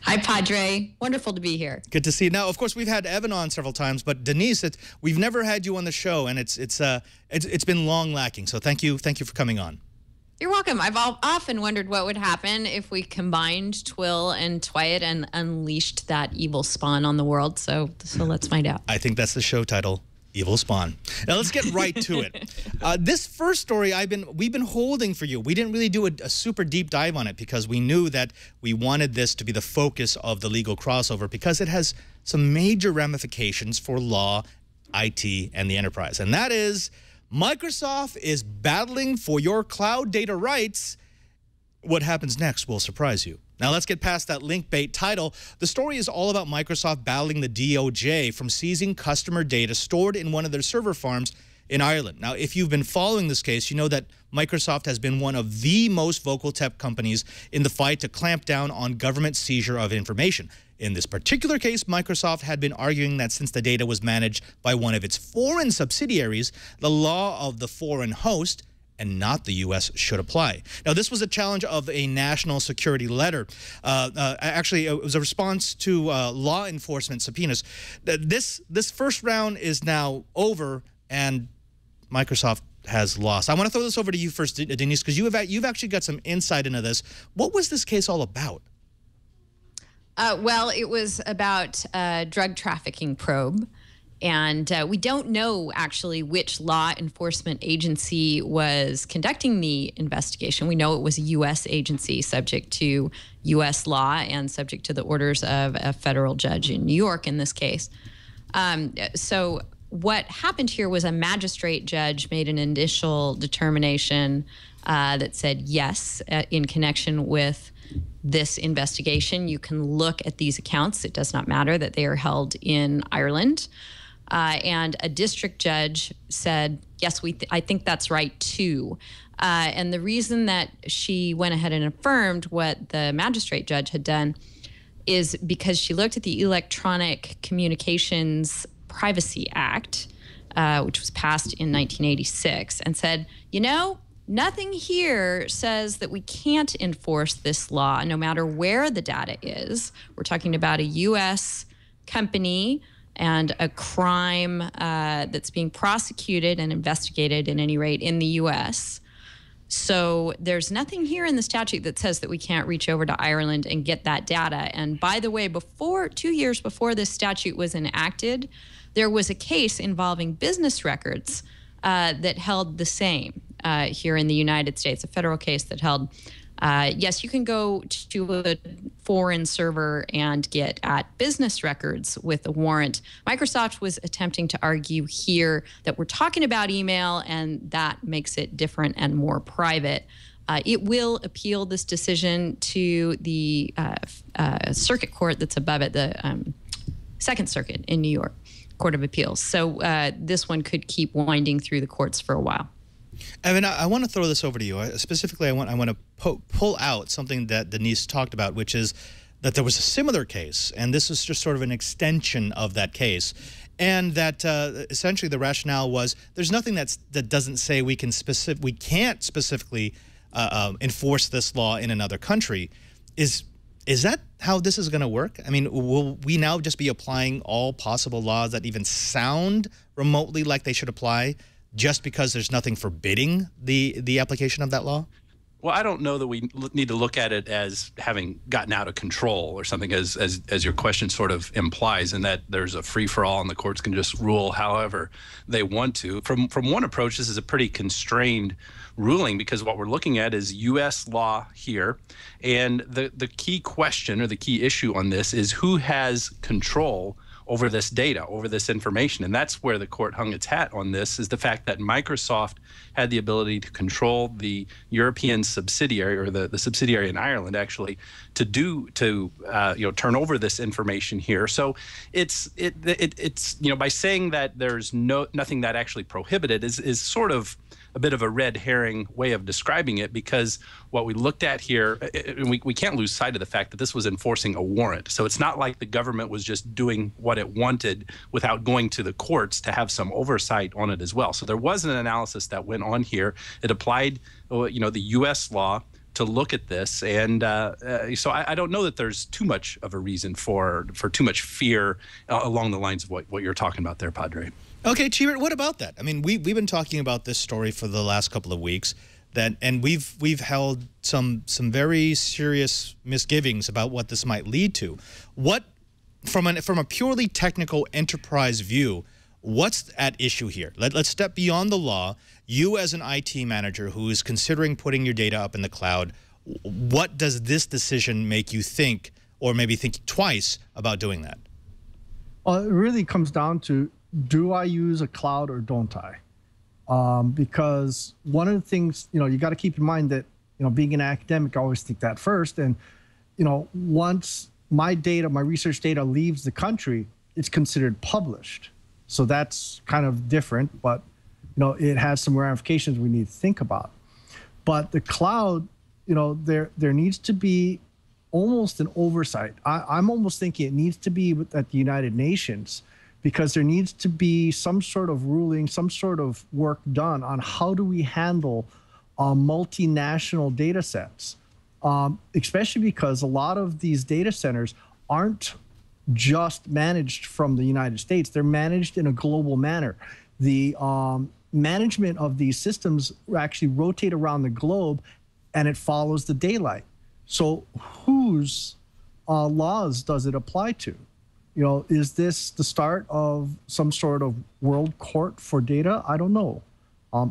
Speaker 10: Hi, Padre. Wonderful to be here.
Speaker 1: Good to see you. Now, of course, we've had Evan on several times, but Denise, we've never had you on the show, and it's been long lacking. So thank you for coming on.
Speaker 10: You're welcome. I've often wondered what would happen if we combined Twill and TWiT and unleashed that evil spawn on the world. So let's find out.
Speaker 1: I think that's the show title, Evil Spawn. Now let's get right to it. This first story we've been holding for you. We didn't really do a super deep dive on it because we knew that we wanted this to be the focus of the legal crossover because it has some major ramifications for law, IT, and the enterprise. And that is Microsoft is battling for your cloud data rights. What happens next will surprise you. Now, let's get past that link bait title. The story is all about Microsoft battling the DOJ from seizing customer data stored in one of their server farms in Ireland. Now, if you've been following this case, you know that Microsoft has been one of the most vocal tech companies in the fight to clamp down on government seizure of information. In this particular case, Microsoft had been arguing that since the data was managed by one of its foreign subsidiaries, the law of the foreign host and not the U.S. should apply. Now, this was a challenge of a national security letter. Actually, it was a response to law enforcement subpoenas. This first round is now over, and Microsoft has lost. I want to throw this over to you first, Denise, because you've actually got some insight into this. What was this case all about?
Speaker 10: Well, it was about a drug trafficking probe. And we don't know actually which law enforcement agency was conducting the investigation. We know it was a U.S. agency subject to U.S. law and subject to the orders of a federal judge in New York in this case. So what happened here was a magistrate judge made an initial determination that said yes, in connection with this investigation, you can look at these accounts. It does not matter that they are held in Ireland. And a district judge said, yes, I think that's right, too. And the reason that she went ahead and affirmed what the magistrate judge had done is because she looked at the Electronic Communications Privacy Act, which was passed in 1986, and said, you know, nothing here says that we can't enforce this law no matter where the data is. We're talking about a U.S. company and a crime that's being prosecuted and investigated, at any rate, in the U.S. So there's nothing here in the statute that says that we can't reach over to Ireland and get that data. And by the way, 2 years before this statute was enacted, there was a case involving business records that held the same here in the United States, a federal case that held yes, you can go to a foreign server and get at business records with a warrant. Microsoft was attempting to argue here that we're talking about email, and that makes it different and more private. It will appeal this decision to the circuit court that's above it, the Second Circuit in New York, Court of Appeals. So this one could keep winding through the courts for a while.
Speaker 1: Evan, I want to throw this over to you. Specifically, I want to pull out something that Denise talked about, which is that there was a similar case, and this is just sort of an extension of that case, and that essentially the rationale was there's nothing that doesn't say we can't specifically enforce this law in another country. Is that how this is going to work? I mean, will we now just be applying all possible laws that even sound remotely like they should apply, just because there's nothing forbidding the application of that law?
Speaker 9: Well, I don't know that we need to look at it as having gotten out of control or something, as your question sort of implies, and that there's a free-for-all and the courts can just rule however they want to. From one approach, this is a pretty constrained ruling, because what we're looking at is U.S. law here, and the key question or the key issue on this is who has control over this data, over this information. And that's where the court hung its hat on this, is the fact that Microsoft had the ability to control the European subsidiary, or the subsidiary in Ireland, actually, to turn over this information here. So it's by saying that there's nothing that actually prohibited is sort of a bit of a red herring way of describing it, because what we looked at here, and we can't lose sight of the fact that this was enforcing a warrant. So it's not like the government was just doing what it wanted without going to the courts to have some oversight on it as well. So there was an analysis that went on here. It applied, the U.S. law to look at this, and so I don't know that there's too much of a reason for too much fear along the lines of what you're talking about there, Padre.
Speaker 1: Okay, Chee, what about that? I mean, we've been talking about this story for the last couple of weeks, and we've held some very serious misgivings about what this might lead to. What, from a purely technical enterprise view, what's at issue here? Let's step beyond the law. You, as an IT manager who is considering putting your data up in the cloud, what does this decision make you think, or maybe think twice about doing that?
Speaker 5: Well, it really comes down to, do I use a cloud or don't I? because one of the things, you got to keep in mind that, being an academic, I always think that first. And, once my research data leaves the country, it's considered published. So that's kind of different, but, it has some ramifications we need to think about. But the cloud, there needs to be almost an oversight. I'm almost thinking it needs to be at the United Nations, because there needs to be some sort of ruling, some sort of work done on how do we handle multinational data sets, especially because a lot of these data centers aren't just managed from the United States. They're managed in a global manner. The management of these systems actually rotate around the globe, and it follows the daylight. So whose laws does it apply to? Is this the start of some sort of world court for data? I don't know.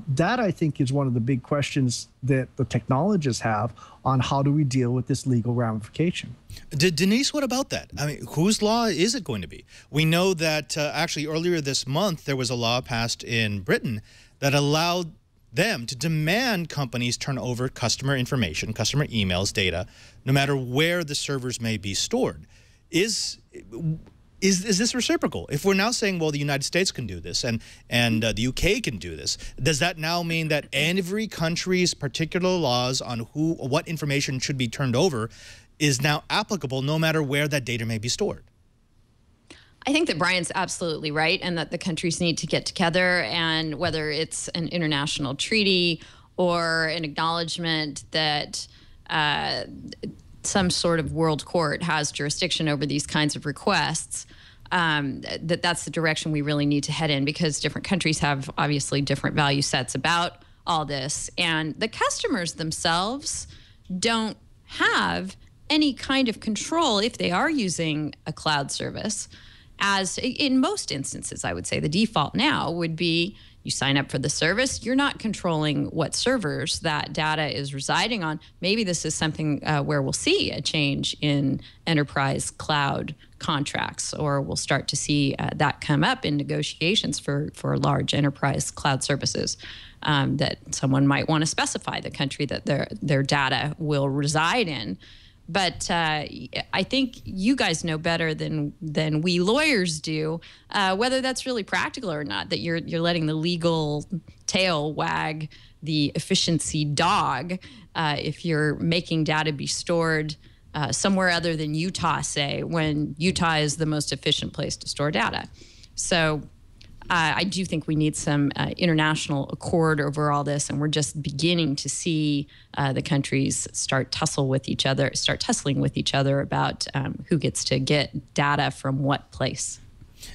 Speaker 5: That, I think, is one of the big questions that the technologists have on how do we deal with this legal ramification.
Speaker 1: Denise, what about that? I mean, whose law is it going to be? We know that actually earlier this month there was a law passed in Britain that allowed them to demand companies turn over customer information, customer emails, data, no matter where the servers may be stored. Is this reciprocal? If we're now saying, well, the United States can do this and the UK can do this, does that now mean that every country's particular laws on what information should be turned over is now applicable no matter where that data may be stored?
Speaker 10: I think that Brian's absolutely right, and that the countries need to get together, and whether it's an international treaty or an acknowledgement that some sort of world court has jurisdiction over these kinds of requests, that's the direction we really need to head in, because different countries have obviously different value sets about all this. And the customers themselves don't have any kind of control if they are using a cloud service. As in most instances, I would say the default now would be you sign up for the service. You're not controlling what servers that data is residing on. Maybe this is something where we'll see a change in enterprise cloud contracts, or we'll start to see that come up in negotiations for large enterprise cloud services, that someone might want to specify the country that their data will reside in. But I think you guys know better than we lawyers do whether that's really practical or not, that you're letting the legal tail wag the efficiency dog if you're making data be stored somewhere other than Utah, say, when Utah is the most efficient place to store data. So I do think we need some international accord over all this, and we're just beginning to see the countries start tussling with each other about who gets to get data from what place.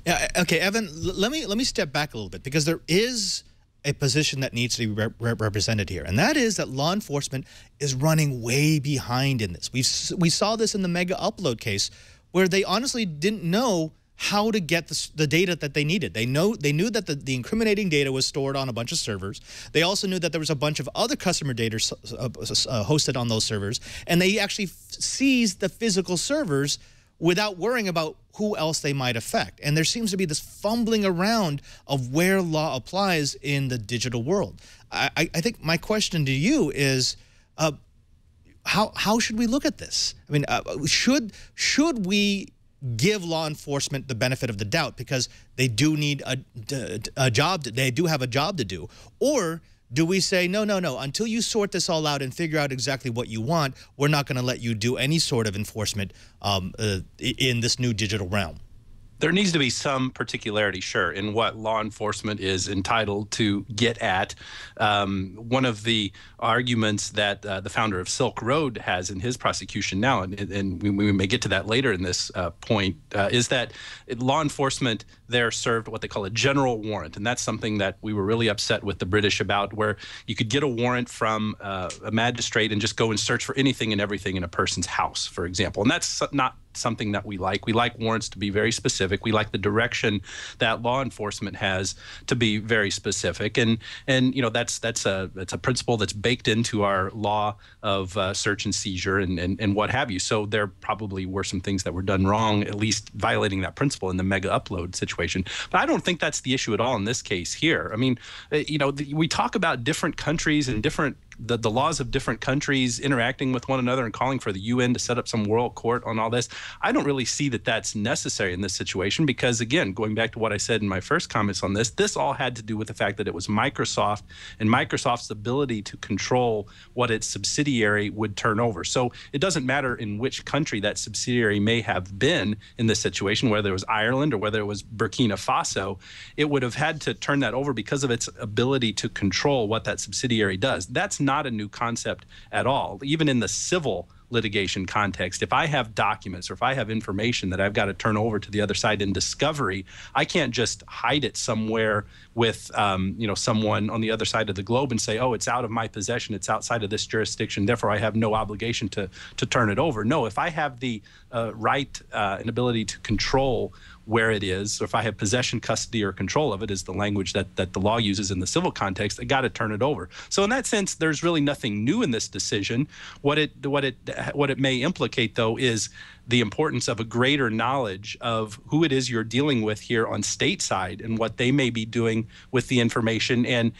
Speaker 1: Yeah, okay, Evan, let me step back a little bit, because there is a position that needs to be represented here, and that is that law enforcement is running way behind in this. We saw this in the mega upload case, where they honestly didn't know how to get the data that they needed. They knew that the incriminating data was stored on a bunch of servers. They also knew that there was a bunch of other customer data hosted on those servers, and they actually seized the physical servers without worrying about who else they might affect. And there seems to be this fumbling around of where law applies in the digital world. I think my question to you is, how should we look at this? I mean, should we give law enforcement the benefit of the doubt because they do need a job, they do have a job to do? Or do we say, no, until you sort this all out and figure out exactly what you want, we're not going to let you do any sort of enforcement in this new digital realm?
Speaker 9: There needs to be some particularity, sure, in what law enforcement is entitled to get at. One of the arguments that the founder of Silk Road has in his prosecution now, and we may get to that later in this point, is that law enforcement there served what they call a general warrant. And that's something that we were really upset with the British about, where you could get a warrant from a magistrate and just go and search for anything and everything in a person's house, for example. And that's not something that we like. We like warrants to be very specific. We like the direction that law enforcement has to be very specific, and you know, that's a principle that's baked into our law of search and seizure and what have you. So there probably were some things that were done wrong, at least violating that principle in the mega upload situation. But I don't think that's the issue at all in this case here. I mean, you know, we talk about different countries and the laws of different countries interacting with one another and calling for the UN to set up some world court on all this. I don't really see that that's necessary in this situation because, again, going back to what I said in my first comments on this all had to do with the fact that it was Microsoft and Microsoft's ability to control what its subsidiary would turn over. So it doesn't matter in which country that subsidiary may have been in this situation, whether it was Ireland or whether it was Burkina Faso, it would have had to turn that over because of its ability to control what that subsidiary does. That's not a new concept at all. Even in the civil litigation context, if I have documents or if I have information that I've got to turn over to the other side in discovery, I can't just hide it somewhere with you know, someone on the other side of the globe and say, oh, it's out of my possession, it's outside of this jurisdiction, therefore I have no obligation to turn it over. No, if I have the right and ability to control where it is, or if I have possession, custody, or control of it, is the language that the law uses in the civil context, I got to turn it over. So in that sense, there's really nothing new in this decision. What it may implicate, though, is the importance of a greater knowledge of who it is you're dealing with here on state side and what they may be doing with the information, and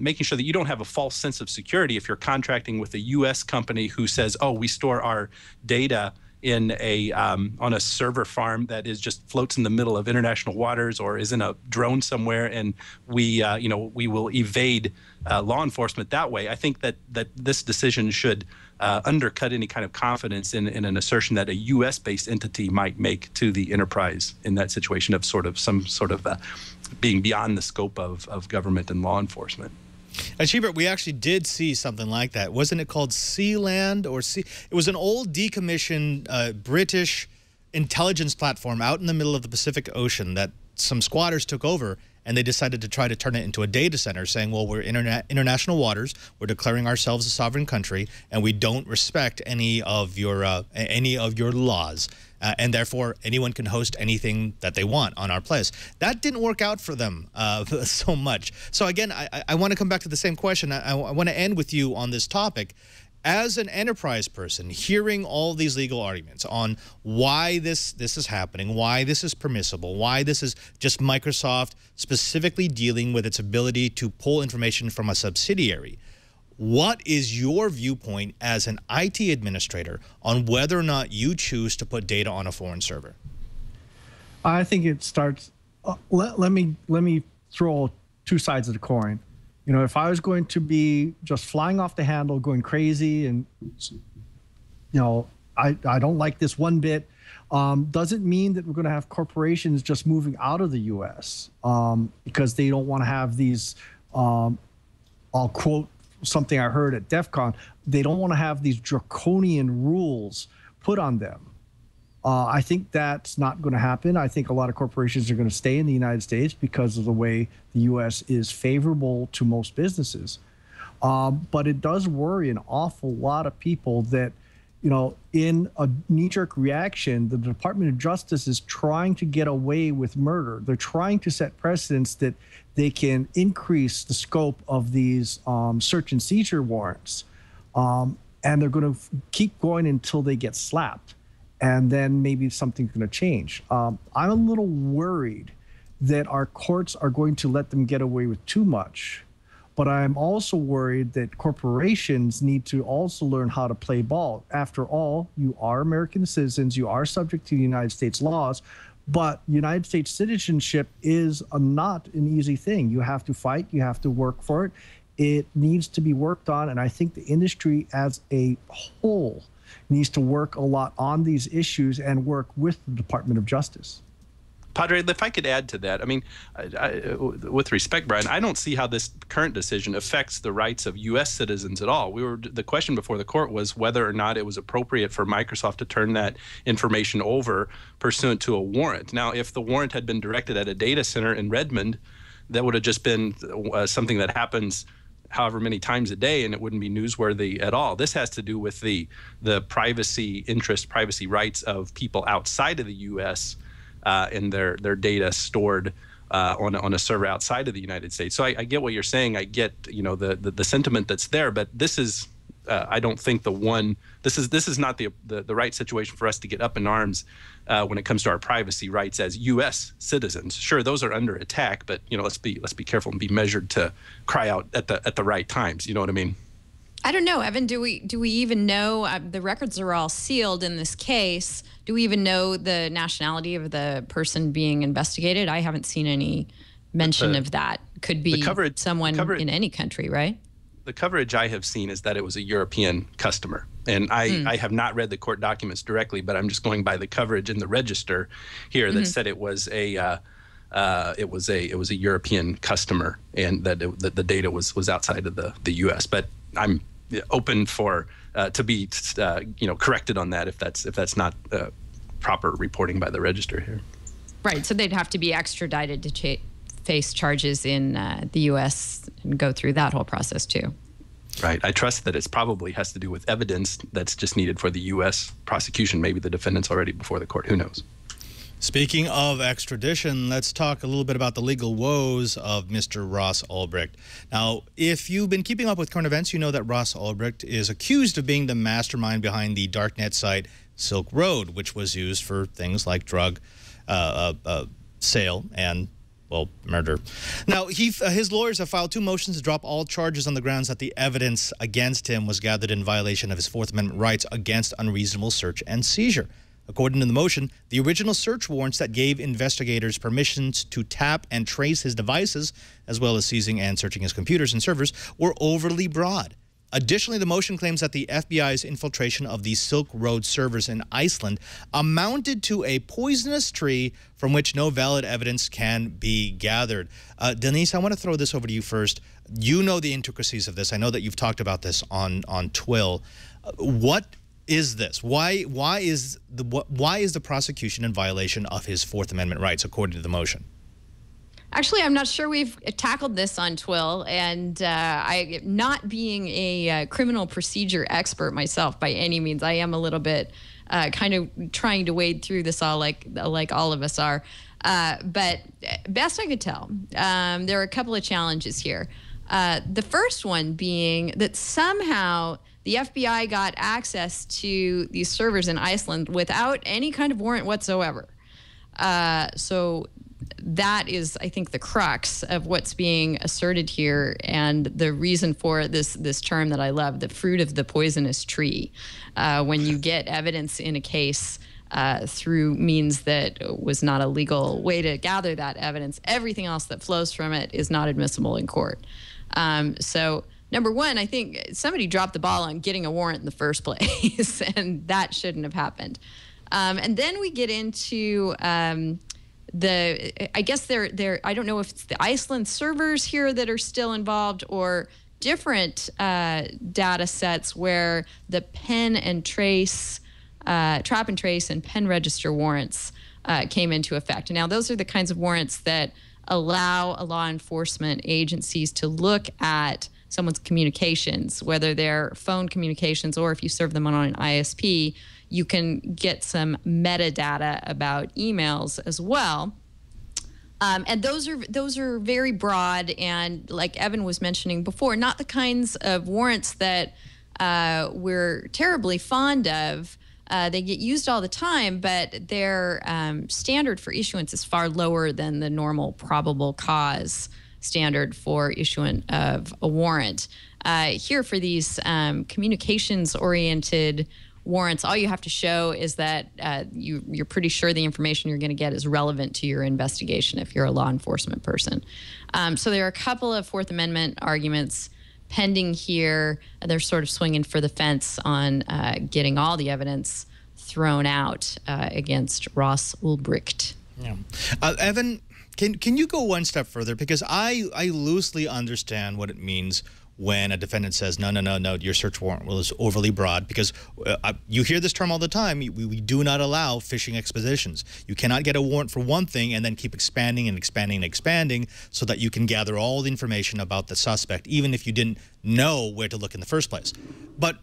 Speaker 9: making sure that you don't have a false sense of security if you're contracting with a U.S. company who says, oh, we store our data in a on a server farm that is just floats in the middle of international waters or is in a drone somewhere, and we you know, we will evade law enforcement that way. I think that this decision should undercut any kind of confidence in an assertion that a U.S.-based entity might make to the enterprise in that situation of some sort of being beyond the scope of government and law enforcement.
Speaker 1: Chee, we actually did see something like that. Wasn't it called Sealand or Sea? It was an old decommissioned British intelligence platform out in the middle of the Pacific Ocean that some squatters took over, and they decided to try to turn it into a data center, saying, well, we're international waters, we're declaring ourselves a sovereign country, and we don't respect any of your laws. And therefore, anyone can host anything that they want on our place. That didn't work out for them so much. So again, I want to come back to the same question. I want to end with you on this topic. As an enterprise person, hearing all these legal arguments on why this is happening, why this is permissible, why this is just Microsoft specifically dealing with its ability to pull information from a subsidiary, what is your viewpoint as an IT administrator on whether or not you choose to put data on a foreign server?
Speaker 5: I think it starts. Let me throw two sides of the coin. You know, if I was going to be just flying off the handle, going crazy, and you know, I don't like this one bit, doesn't mean that we're going to have corporations just moving out of the U.S. Because they don't want to have these. I'll quote something I heard at DEF CON, they don't want to have these draconian rules put on them. I think that's not going to happen. I think a lot of corporations are going to stay in the United States because of the way the U.S. is favorable to most businesses. But it does worry an awful lot of people that, you know, in a knee-jerk reaction, the Department of Justice is trying to get away with murder. They're trying to set precedents that they can increase the scope of these search and seizure warrants. And they're going to keep going until they get slapped. And then maybe something's going to change. I'm a little worried that our courts are going to let them get away with too much. But I'm also worried that corporations need to also learn how to play ball. After all, you are American citizens, you are subject to the United States laws, but United States citizenship is not an easy thing. You have to fight, you have to work for it. It needs to be worked on, and I think the industry as a whole needs to work a lot on these issues and work with the Department of Justice.
Speaker 9: Padre, if I could add to that, I mean, with respect, Brian, I don't see how this current decision affects the rights of U.S. citizens at all. The question before the court was whether or not it was appropriate for Microsoft to turn that information over pursuant to a warrant. Now, if the warrant had been directed at a data center in Redmond, that would have just been something that happens however many times a day, and it wouldn't be newsworthy at all. This has to do with the privacy rights of people outside of the U.S. And their data stored on a server outside of the United States. So I get what you're saying. I get, you know, the sentiment that's there, but this is I don't think this is not the right situation for us to get up in arms when it comes to our privacy rights as U.S. citizens. Sure, those are under attack, but you know, let's be careful and be measured to cry out at the right times. You know what I mean?
Speaker 10: I don't know, Evan. Do we even know? The records are all sealed in this case. Do we even know the nationality of the person being investigated? I haven't seen any mention of that. Could be someone in any country, right?
Speaker 9: The coverage I have seen is that it was a European customer, and I have not read the court documents directly, but I'm just going by the coverage in the register here that said it was a European customer, and that the data was outside of the U.S. But I'm open for to be corrected on that if that's not proper reporting by the register here.
Speaker 10: Right. So they'd have to be extradited to face charges in the U.S. and go through that whole process too.
Speaker 9: Right. I trust that it probably has to do with evidence that's just needed for the U.S. prosecution. Maybe the defendant's already before the court. Who knows?
Speaker 1: Speaking of extradition, let's talk a little bit about the legal woes of Mr. Ross Ulbricht. Now, if you've been keeping up with current events, you know that Ross Ulbricht is accused of being the mastermind behind the darknet site Silk Road, which was used for things like drug sale and, well, murder. Now, his lawyers have filed 2 motions to drop all charges on the grounds that the evidence against him was gathered in violation of his Fourth Amendment rights against unreasonable search and seizure. According to the motion, the original search warrants that gave investigators permissions to tap and trace his devices, as well as seizing and searching his computers and servers, were overly broad. Additionally, the motion claims that the FBI's infiltration of the Silk Road servers in Iceland amounted to a poisonous tree from which no valid evidence can be gathered. Denise, I want to throw this over to you first. You know the intricacies of this. I know that you've talked about this on Twill. What is this? Why is the prosecution in violation of his Fourth Amendment rights, according to the motion?
Speaker 10: Actually, I'm not sure we've tackled this on Twill, and I, not being a criminal procedure expert myself by any means, I am a little bit kind of trying to wade through this all like all of us are. But best I could tell, there are a couple of challenges here. The first one being that somehow the FBI got access to these servers in Iceland without any kind of warrant whatsoever. So that is, I think, the crux of what's being asserted here, and the reason for this term that I love, the fruit of the poisonous tree. When you get evidence in a case through means that was not a legal way to gather that evidence, everything else that flows from it is not admissible in court. So number one, I think somebody dropped the ball on getting a warrant in the first place, and that shouldn't have happened. And then we get into I guess I don't know if it's the Iceland servers here that are still involved or different data sets where the pen and trace, trap and trace and pen register warrants came into effect. Now, those are the kinds of warrants that allow law enforcement agencies to look at someone's communications, whether they're phone communications or if you serve them on an ISP, you can get some metadata about emails as well. And those are very broad, and like Evan was mentioning before, not the kinds of warrants that we're terribly fond of. They get used all the time, but their standard for issuance is far lower than the normal probable cause standard for issuance of a warrant. Here for these communications-oriented warrants, all you have to show is that you're pretty sure the information you're going to get is relevant to your investigation if you're a law enforcement person. So there are a couple of Fourth Amendment arguments pending here. They're sort of swinging for the fence on getting all the evidence thrown out against Ross Ulbricht.
Speaker 1: Yeah. Evan, can you go one step further? Because I loosely understand what it means when a defendant says, no, no, no, no, your search warrant was overly broad, because you hear this term all the time. We do not allow fishing expeditions. You cannot get a warrant for one thing and then keep expanding and expanding and expanding so that you can gather all the information about the suspect, even if you didn't know where to look in the first place. But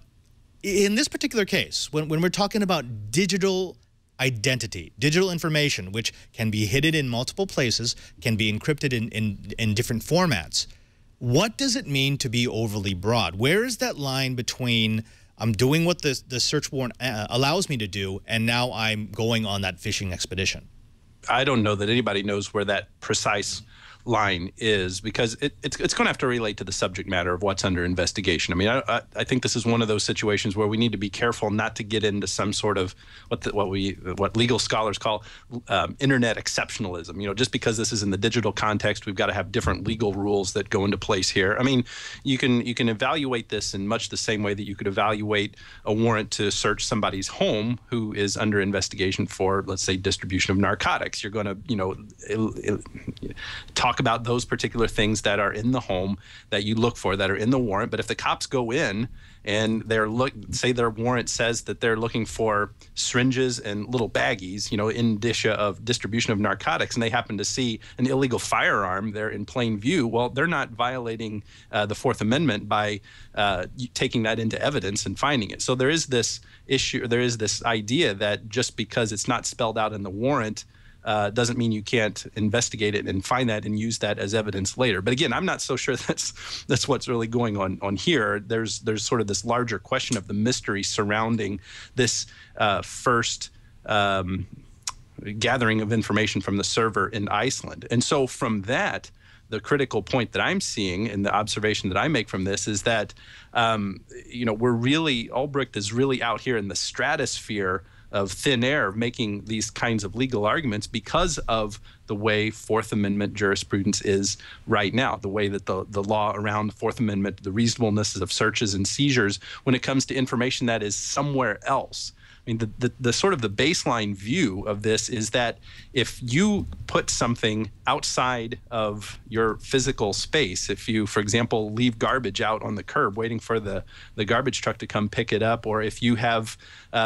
Speaker 1: in this particular case, when we're talking about digital identity, digital information, which can be hidden in multiple places, can be encrypted in different formats, what does it mean to be overly broad? Where is that line between I'm doing what the search warrant allows me to do, and now I'm going on that fishing expedition?
Speaker 9: I don't know that anybody knows where that precise line is, because it's going to have to relate to the subject matter of what's under investigation. I mean, I think this is one of those situations where we need to be careful not to get into some sort of what legal scholars call internet exceptionalism. You know, just because this is in the digital context, we've got to have different legal rules that go into place here. I mean, you can evaluate this in much the same way that you could evaluate a warrant to search somebody's home who is under investigation for, let's say, distribution of narcotics. You're going to, you know, talk about those particular things that are in the home that you look for, that are in the warrant. But if the cops go in and say their warrant says that they're looking for syringes and little baggies, you know, indicia of distribution of narcotics, and they happen to see an illegal firearm there in plain view, well, they're not violating the Fourth Amendment by taking that into evidence and finding it. So there is this issue, there is this idea that just because it's not spelled out in the warrant doesn't mean you can't investigate it and find that and use that as evidence later. But again, I'm not so sure that's what's really going on here. There's sort of this larger question of the mystery surrounding this first gathering of information from the server in Iceland. And so from that, the critical point that I'm seeing and the observation that I make from this is that, you know, Ulbricht is really out here in the stratosphere of thin air, making these kinds of legal arguments because of the way Fourth Amendment jurisprudence is right now, the way that the law around the Fourth Amendment, the reasonableness of searches and seizures when it comes to information that is somewhere else. I mean, the sort of the baseline view of this is that if you put something outside of your physical space, if you, for example, leave garbage out on the curb waiting for the garbage truck to come pick it up, or if you have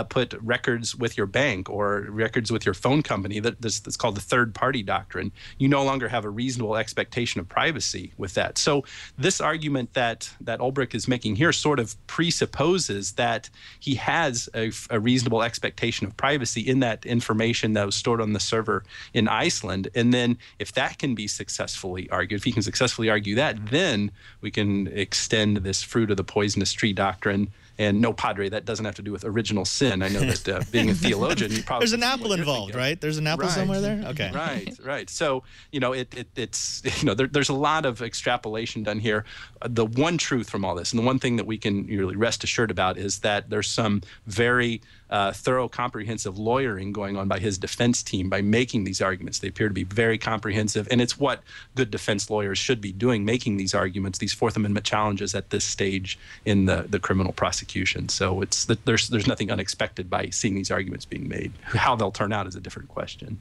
Speaker 9: put records with your bank or records with your phone company, that's called the third-party doctrine, you no longer have a reasonable expectation of privacy with that. So this argument that Ulbricht is making here sort of presupposes that he has a reasonable expectation of privacy in that information that was stored on the server in Iceland. And then if that can be successfully argued, if he can successfully argue that, then we can extend this fruit of the poisonous tree doctrine. And no, Padre, that doesn't have to do with original sin. I know that being a theologian, you probably...
Speaker 1: There's an apple involved, right? There's an apple somewhere there? Okay.
Speaker 9: Right. So, you know, it's you know, there's a lot of extrapolation done here. The one truth from all this, and the one thing that we can really rest assured about, is that there's some very thorough, comprehensive lawyering going on by his defense team by making these arguments. They appear to be very comprehensive, and it's what good defense lawyers should be doing, making these arguments, these Fourth Amendment challenges at this stage in the criminal prosecution. So there's nothing unexpected by seeing these arguments being made. How they'll turn out is a different question.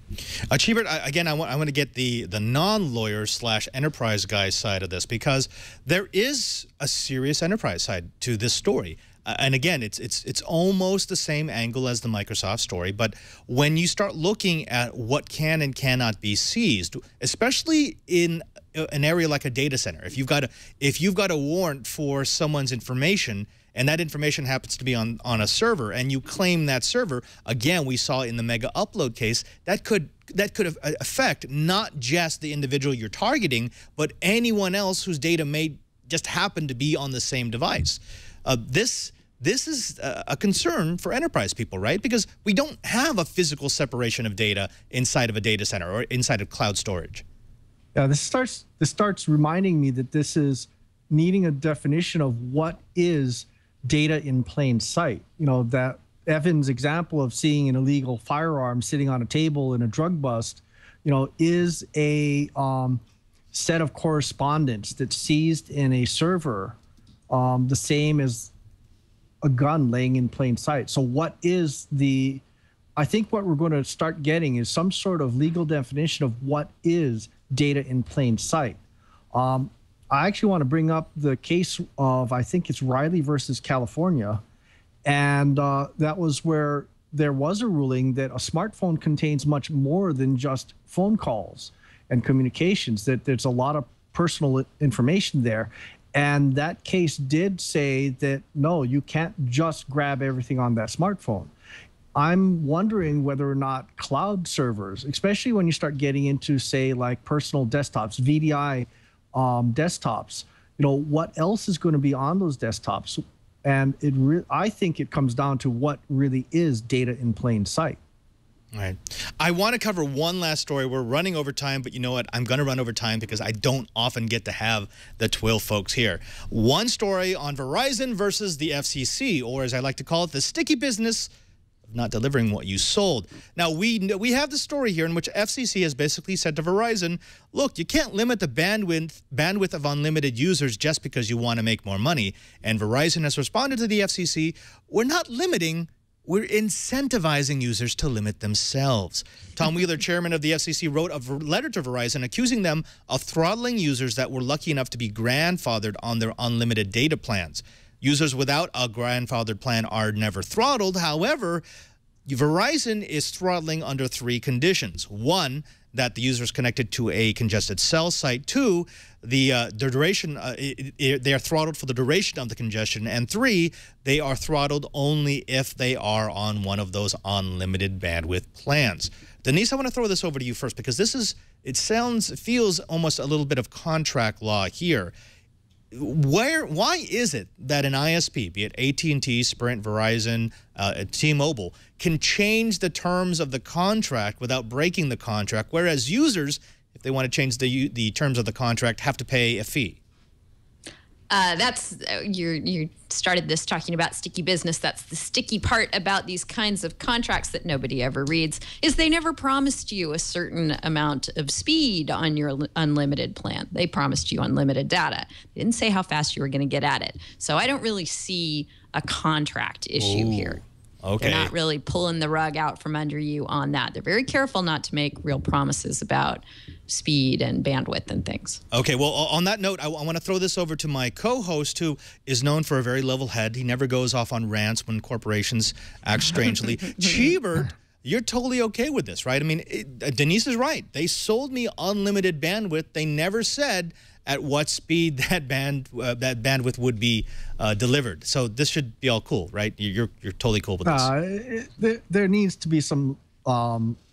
Speaker 1: Chee, again, I want to get the non-lawyer / enterprise guy side of this, because there is a serious enterprise side to this story. And again, it's almost the same angle as the Microsoft story, but when you start looking at what can and cannot be seized, especially in an area like a data center, if you've got a warrant for someone's information, and that information happens to be on a server, and you claim that server, again, we saw in the mega upload case, that could affect not just the individual you're targeting, but anyone else whose data may just happen to be on the same device. This is a concern for enterprise people, right? Because we don't have a physical separation of data inside of a data center or inside of cloud storage.
Speaker 5: Yeah, this starts reminding me that this is needing a definition of what is data in plain sight. You know, that Evan's example of seeing an illegal firearm sitting on a table in a drug bust, you know, is a set of correspondence that's seized in a server, the same as a gun laying in plain sight. So what is I think what we're going to start getting is some sort of legal definition of what is data in plain sight. I actually want to bring up the case of, I think it's Riley versus California. And that was where there was a ruling that a smartphone contains much more than just phone calls and communications, that there's a lot of personal information there. And that case did say that, no, you can't just grab everything on that smartphone. I'm wondering whether or not cloud servers, especially when you start getting into, say, like personal desktops, VDI desktops, what else is going to be on those desktops? And I think it comes down to what really is data in plain sight.
Speaker 1: All right. I want to cover one last story. We're running over time, but you know what? I'm going to run over time because I don't often get to have the Twill folks here. One story on Verizon versus the FCC, or as I like to call it, the sticky business of not delivering what you sold. Now, we have the story here in which FCC has basically said to Verizon, look, you can't limit the bandwidth of unlimited users just because you want to make more money. And Verizon has responded to the FCC, we're not limiting, we're incentivizing users to limit themselves. Tom Wheeler, chairman of the FCC, wrote a letter to Verizon accusing them of throttling users that were lucky enough to be grandfathered on their unlimited data plans. Users without a grandfathered plan are never throttled. However, Verizon is throttling under 3 conditions. 1, that the user is connected to a congested cell site. 2, the duration, they are throttled for the duration of the congestion. And 3, they are throttled only if they are on one of those unlimited bandwidth plans. Denise, I want to throw this over to you first because this is, it feels almost a little bit of contract law here. Why is it that an ISP, be it AT&T, Sprint, Verizon, T-Mobile, can change the terms of the contract without breaking the contract, whereas users, if they want to change the terms of the contract, have to pay a fee?
Speaker 10: You started this talking about sticky business. That's the sticky part about these kinds of contracts that nobody ever reads, is they never promised you a certain amount of speed on your unlimited plan. They promised you unlimited data. They didn't say how fast you were going to get at it. So I don't really see a contract issue here.
Speaker 1: Okay.
Speaker 10: They're not really pulling the rug out from under you on that. They're very careful not to make real promises about speed and bandwidth and things.
Speaker 1: Okay, well, on that note, I want to throw this over to my co-host, who is known for a very level head. He never goes off on rants when corporations act strangely. Chee, you're totally okay with this, right? I mean, Denise is right. They sold me unlimited bandwidth. They never said at what speed that bandwidth would be delivered. So this should be all cool, right? You're totally cool with this.
Speaker 5: There needs to be some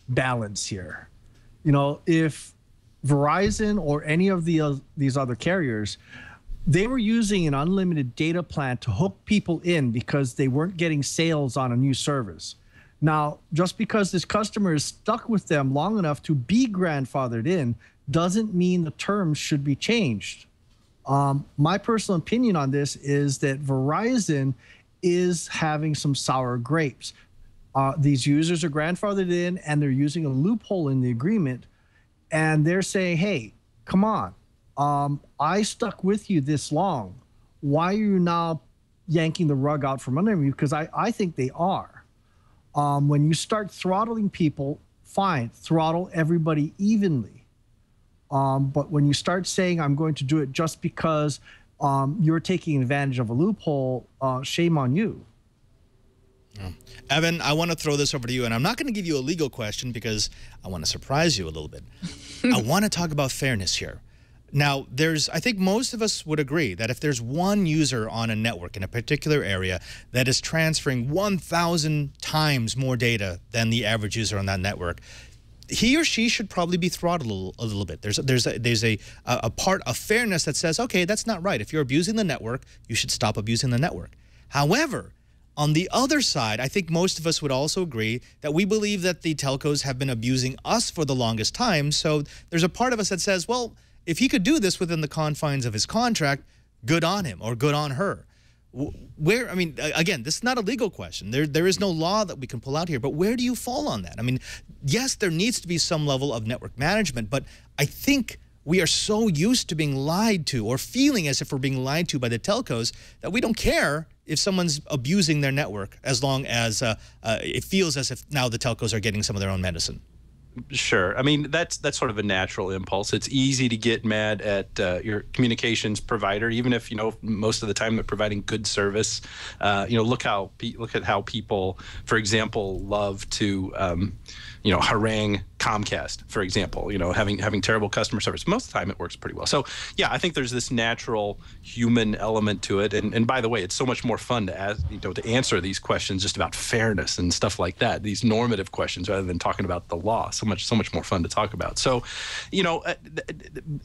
Speaker 5: balance here. If Verizon or any of these other carriers, they were using an unlimited data plan to hook people in because they weren't getting sales on a new service. Now, just because this customer is stuck with them long enough to be grandfathered in doesn't mean the terms should be changed. My personal opinion on this is that Verizon is having some sour grapes. These users are grandfathered in and they're using a loophole in the agreement, and they're saying, hey, come on, I stuck with you this long. Why are you now yanking the rug out from under me? Because I think they are. When you start throttling people, fine, throttle everybody evenly. But when you start saying, I'm going to do it just because you're taking advantage of a loophole, shame on you.
Speaker 1: Evan, I want to throw this over to you, and I'm not going to give you a legal question because I want to surprise you a little bit. I want to talk about fairness here. Now, I think most of us would agree that if there's one user on a network in a particular area that is transferring 1,000 times more data than the average user on that network, he or she should probably be throttled a little bit. There's a part of fairness that says, okay, that's not right. If you're abusing the network, you should stop abusing the network. However, on the other side, I think most of us would also agree that we believe that the telcos have been abusing us for the longest time. So there's a part of us that says, well, if he could do this within the confines of his contract, good on him or good on her. I mean, again, this is not a legal question. There is no law that we can pull out here, but where do you fall on that? I mean, yes, there needs to be some level of network management, but I think we are so used to being lied to or feeling as if we're being lied to by the telcos that we don't care if someone's abusing their network as long as it feels as if now the telcos are getting some of their own medicine.
Speaker 9: Sure. I mean, that's sort of a natural impulse. It's easy to get mad at your communications provider, even if, you know, most of the time they're providing good service. You know, look at how people, for example, love to, you know, harangue Comcast, for example, you know, having terrible customer service. Most of the time it works pretty well. So yeah, I think there's this natural human element to it. And by the way, it's so much more fun to ask, you know, to answer these questions just about fairness and stuff like that, these normative questions, rather than talking about the law. So much more fun to talk about. So, you know,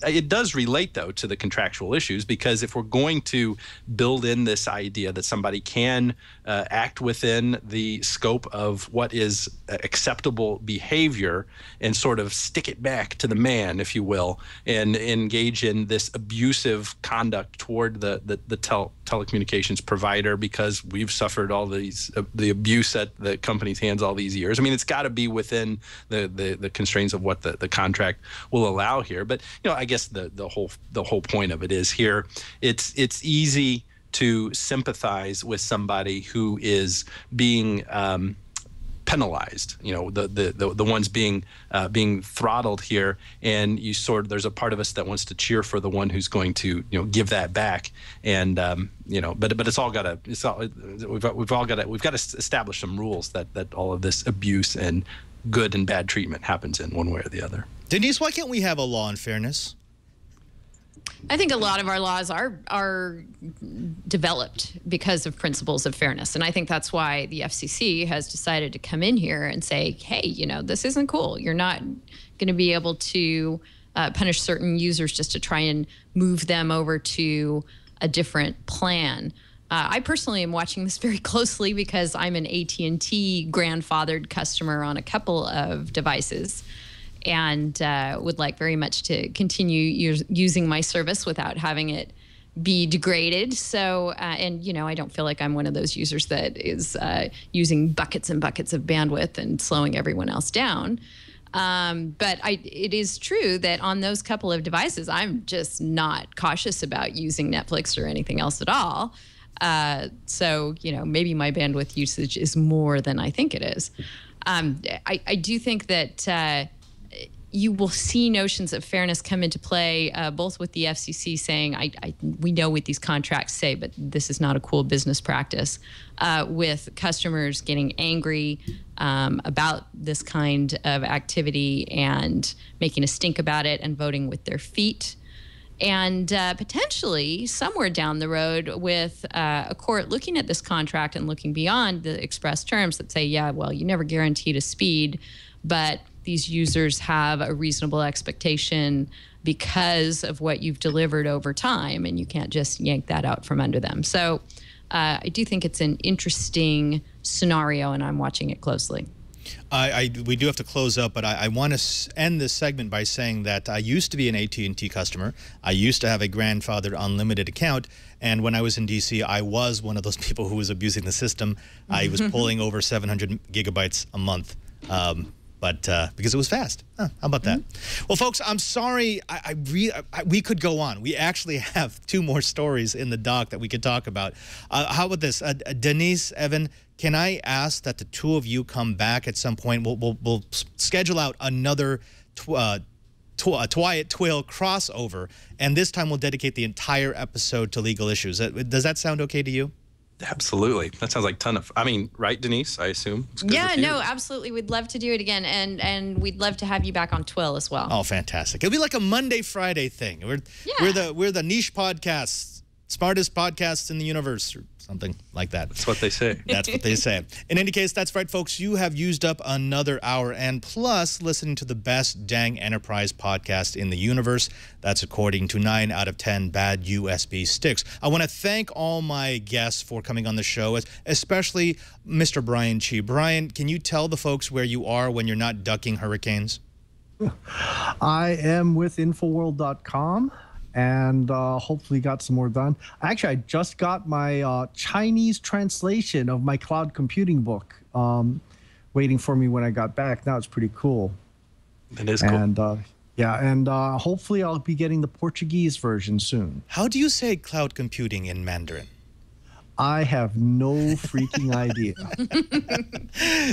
Speaker 9: it does relate though to the contractual issues, because if we're going to build in this idea that somebody can act within the scope of what is acceptable behavior and sort of stick it back to the man, if you will, and engage in this abusive conduct toward the telecommunications provider, because we've suffered all these the abuse at the company's hands all these years. I mean, it's got to be within the constraints of what the contract will allow here. But you know, I guess the whole point of it is here, it's easy to sympathize with somebody who is being penalized, you know, the ones being throttled here, and there's a part of us that wants to cheer for the one who's going to, you know, give that back, and you know, but we've got to establish some rules that all of this abuse and good and bad treatment happens in one way or the other.
Speaker 1: Denise, why can't we have a law on fairness?
Speaker 10: I think a lot of our laws are developed because of principles of fairness. And I think that's why the FCC has decided to come in here and say, hey, you know, this isn't cool. You're not going to be able to punish certain users just to try and move them over to a different plan. I personally am watching this very closely because I'm an AT&T grandfathered customer on a couple of devices, and would like very much to continue using my service without having it be degraded. So, and you know, I don't feel like I'm one of those users that is using buckets and buckets of bandwidth and slowing everyone else down. But it is true that on those couple of devices, I'm just not cautious about using Netflix or anything else at all. So, you know, maybe my bandwidth usage is more than I think it is. I do think that you will see notions of fairness come into play, both with the FCC saying, we know what these contracts say, but this is not a cool business practice, with customers getting angry about this kind of activity and making a stink about it and voting with their feet. And potentially somewhere down the road with a court looking at this contract and looking beyond the express terms that say, yeah, well, you never guaranteed a speed, but these users have a reasonable expectation because of what you've delivered over time, and you can't just yank that out from under them. So I do think it's an interesting scenario, and I'm watching it closely.
Speaker 1: We do have to close up, but I want to end this segment by saying that I used to be an AT&T customer. I used to have a grandfathered unlimited account, and when I was in D.C., I was one of those people who was abusing the system. I was pulling over 700 gigabytes a month. But because it was fast. How about that? Well, folks, I'm sorry. We could go on. We actually have 2 more stories in the doc that we could talk about. How about this? Denise, Evan, can I ask that the 2 of you come back at some point? We'll schedule out another Twiat Twill crossover, and this time we'll dedicate the entire episode to legal issues. Does that sound okay to you?
Speaker 9: Absolutely. That sounds like a ton of, I mean, right, Denise, I assume?
Speaker 10: Yeah, no, absolutely. We'd love to do it again, and we'd love to have you back on Twill as well.
Speaker 1: Oh, fantastic. It'll be like a Monday, Friday thing. We're the niche podcasts, smartest podcasts in the universe, or something like that.
Speaker 9: That's what they say.
Speaker 1: That's what they say. In any case, that's right, folks. You have used up another hour, and plus listening to the best dang enterprise podcast in the universe. That's according to 9 out of 10 bad USB sticks. I want to thank all my guests for coming on the show, especially Mr. Brian Chee. Brian, can you tell the folks where you are when you're not ducking hurricanes?
Speaker 5: I am with Infoworld.com. And hopefully got some more done. Actually, I just got my Chinese translation of my cloud computing book waiting for me when I got back. Now it's pretty cool.
Speaker 9: It is cool.
Speaker 5: And yeah, and hopefully I'll be getting the Portuguese version soon.
Speaker 1: How do you say cloud computing in Mandarin?
Speaker 5: I have no freaking idea.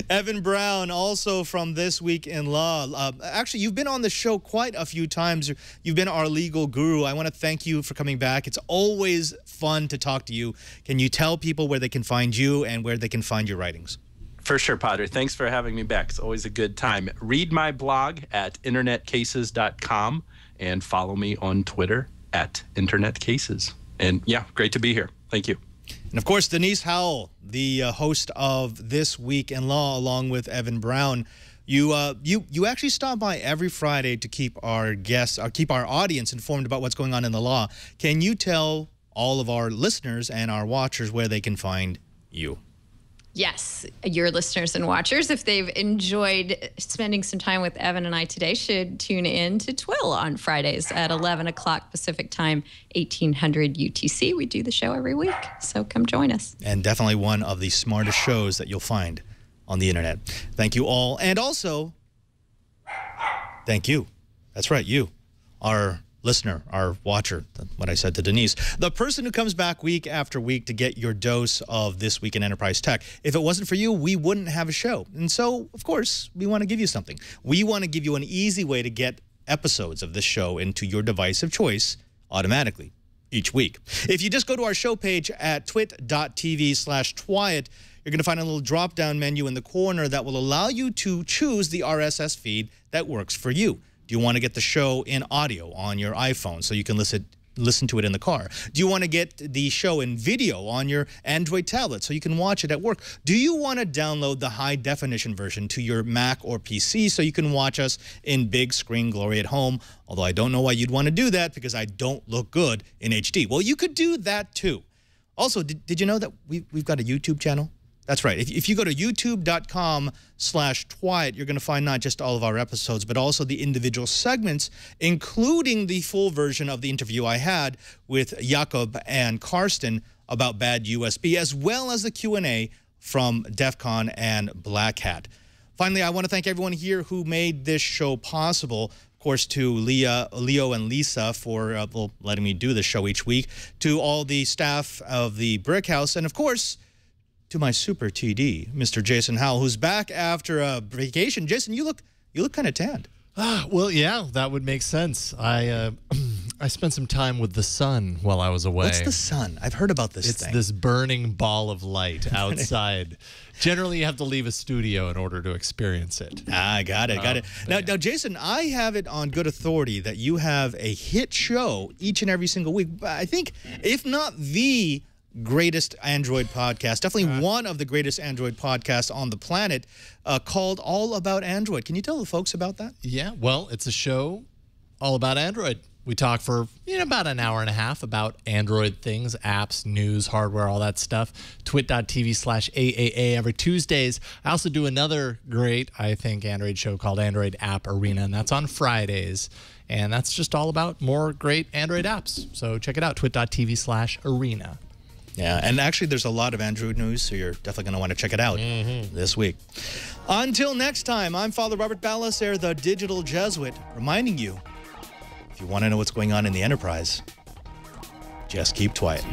Speaker 1: Evan Brown, also from This Week in Law. Actually, you've been on the show quite a few times. You've been our legal guru. I want to thank you for coming back. It's always fun to talk to you. Can you tell people where they can find you and where they can find your writings?
Speaker 9: For sure, Padre. Thanks for having me back. It's always a good time. Read my blog at internetcases.com and follow me on Twitter at internetcases. And yeah, great to be here. Thank you.
Speaker 1: And of course, Denise Howell, the host of This Week in Law, along with Evan Brown. You actually stop by every Friday to keep our guests, or keep our audience informed about what's going on in the law. Can you tell all of our listeners and our watchers where they can find you?
Speaker 10: Yes, your listeners and watchers, if they've enjoyed spending some time with Evan and I today, should tune in to Twill on Fridays at 11 o'clock Pacific Time, 1800 UTC. We do the show every week, so come join us.
Speaker 1: And definitely one of the smartest shows that you'll find on the internet. Thank you all. And also, thank you. That's right, you, our listener, our watcher, what I said to Denise, the person who comes back week after week to get your dose of This Week in Enterprise Tech. If it wasn't for you, we wouldn't have a show. And so, of course, we want to give you something. We want to give you an easy way to get episodes of this show into your device of choice automatically each week. If you just go to our show page at twit.tv/Twyet, you're going to find a little drop-down menu in the corner that will allow you to choose the RSS feed that works for you. Do you want to get the show in audio on your iPhone so you can listen to it in the car? Do you want to get the show in video on your Android tablet so you can watch it at work? Do you want to download the high-definition version to your Mac or PC so you can watch us in big screen glory at home? Although I don't know why you'd want to do that because I don't look good in HD. Well, you could do that too. Also, did you know that we've got a YouTube channel? That's right. If you go to youtube.com/Twyet, you're going to find not just all of our episodes, but also the individual segments, including the full version of the interview I had with Jakob and Karsten about bad USB, as well as the Q&A from DEF CON and Black Hat. Finally, I want to thank everyone here who made this show possible. Of course, to Leo and Lisa for letting me do this show each week, to all the staff of the Brick House, and of course, to my super TD, Mr. Jason Howell, who's back after a vacation. Jason, you look kind of tanned.
Speaker 2: Well, yeah, that would make sense. I spent some time with the sun while I was away.
Speaker 1: What's the sun? I've heard about this thing.
Speaker 2: It's this burning ball of light outside. Generally, you have to leave a studio in order to experience it.
Speaker 1: Ah, got it. Now, Jason, I have it on good authority that you have a hit show each and every single week. I think, if not the greatest Android podcast, definitely one of the greatest Android podcasts on the planet, called All About Android. Can you tell the folks about that?
Speaker 2: Yeah, well, it's a show all about Android. We talk for about an hour and a half about Android things, apps, news, hardware, all that stuff. twit.tv/AAA every Tuesdays. I also do another great, I think, Android show called Android App Arena, and that's on Fridays. And that's just all about more great Android apps. So check it out, twit.tv/arena.
Speaker 1: Yeah, and actually there's a lot of Android news, so you're definitely going to want to check it out this week. Until next time, I'm Father Robert Ballecer, the Digital Jesuit, reminding you, if you want to know what's going on in the enterprise, just keep Twyet.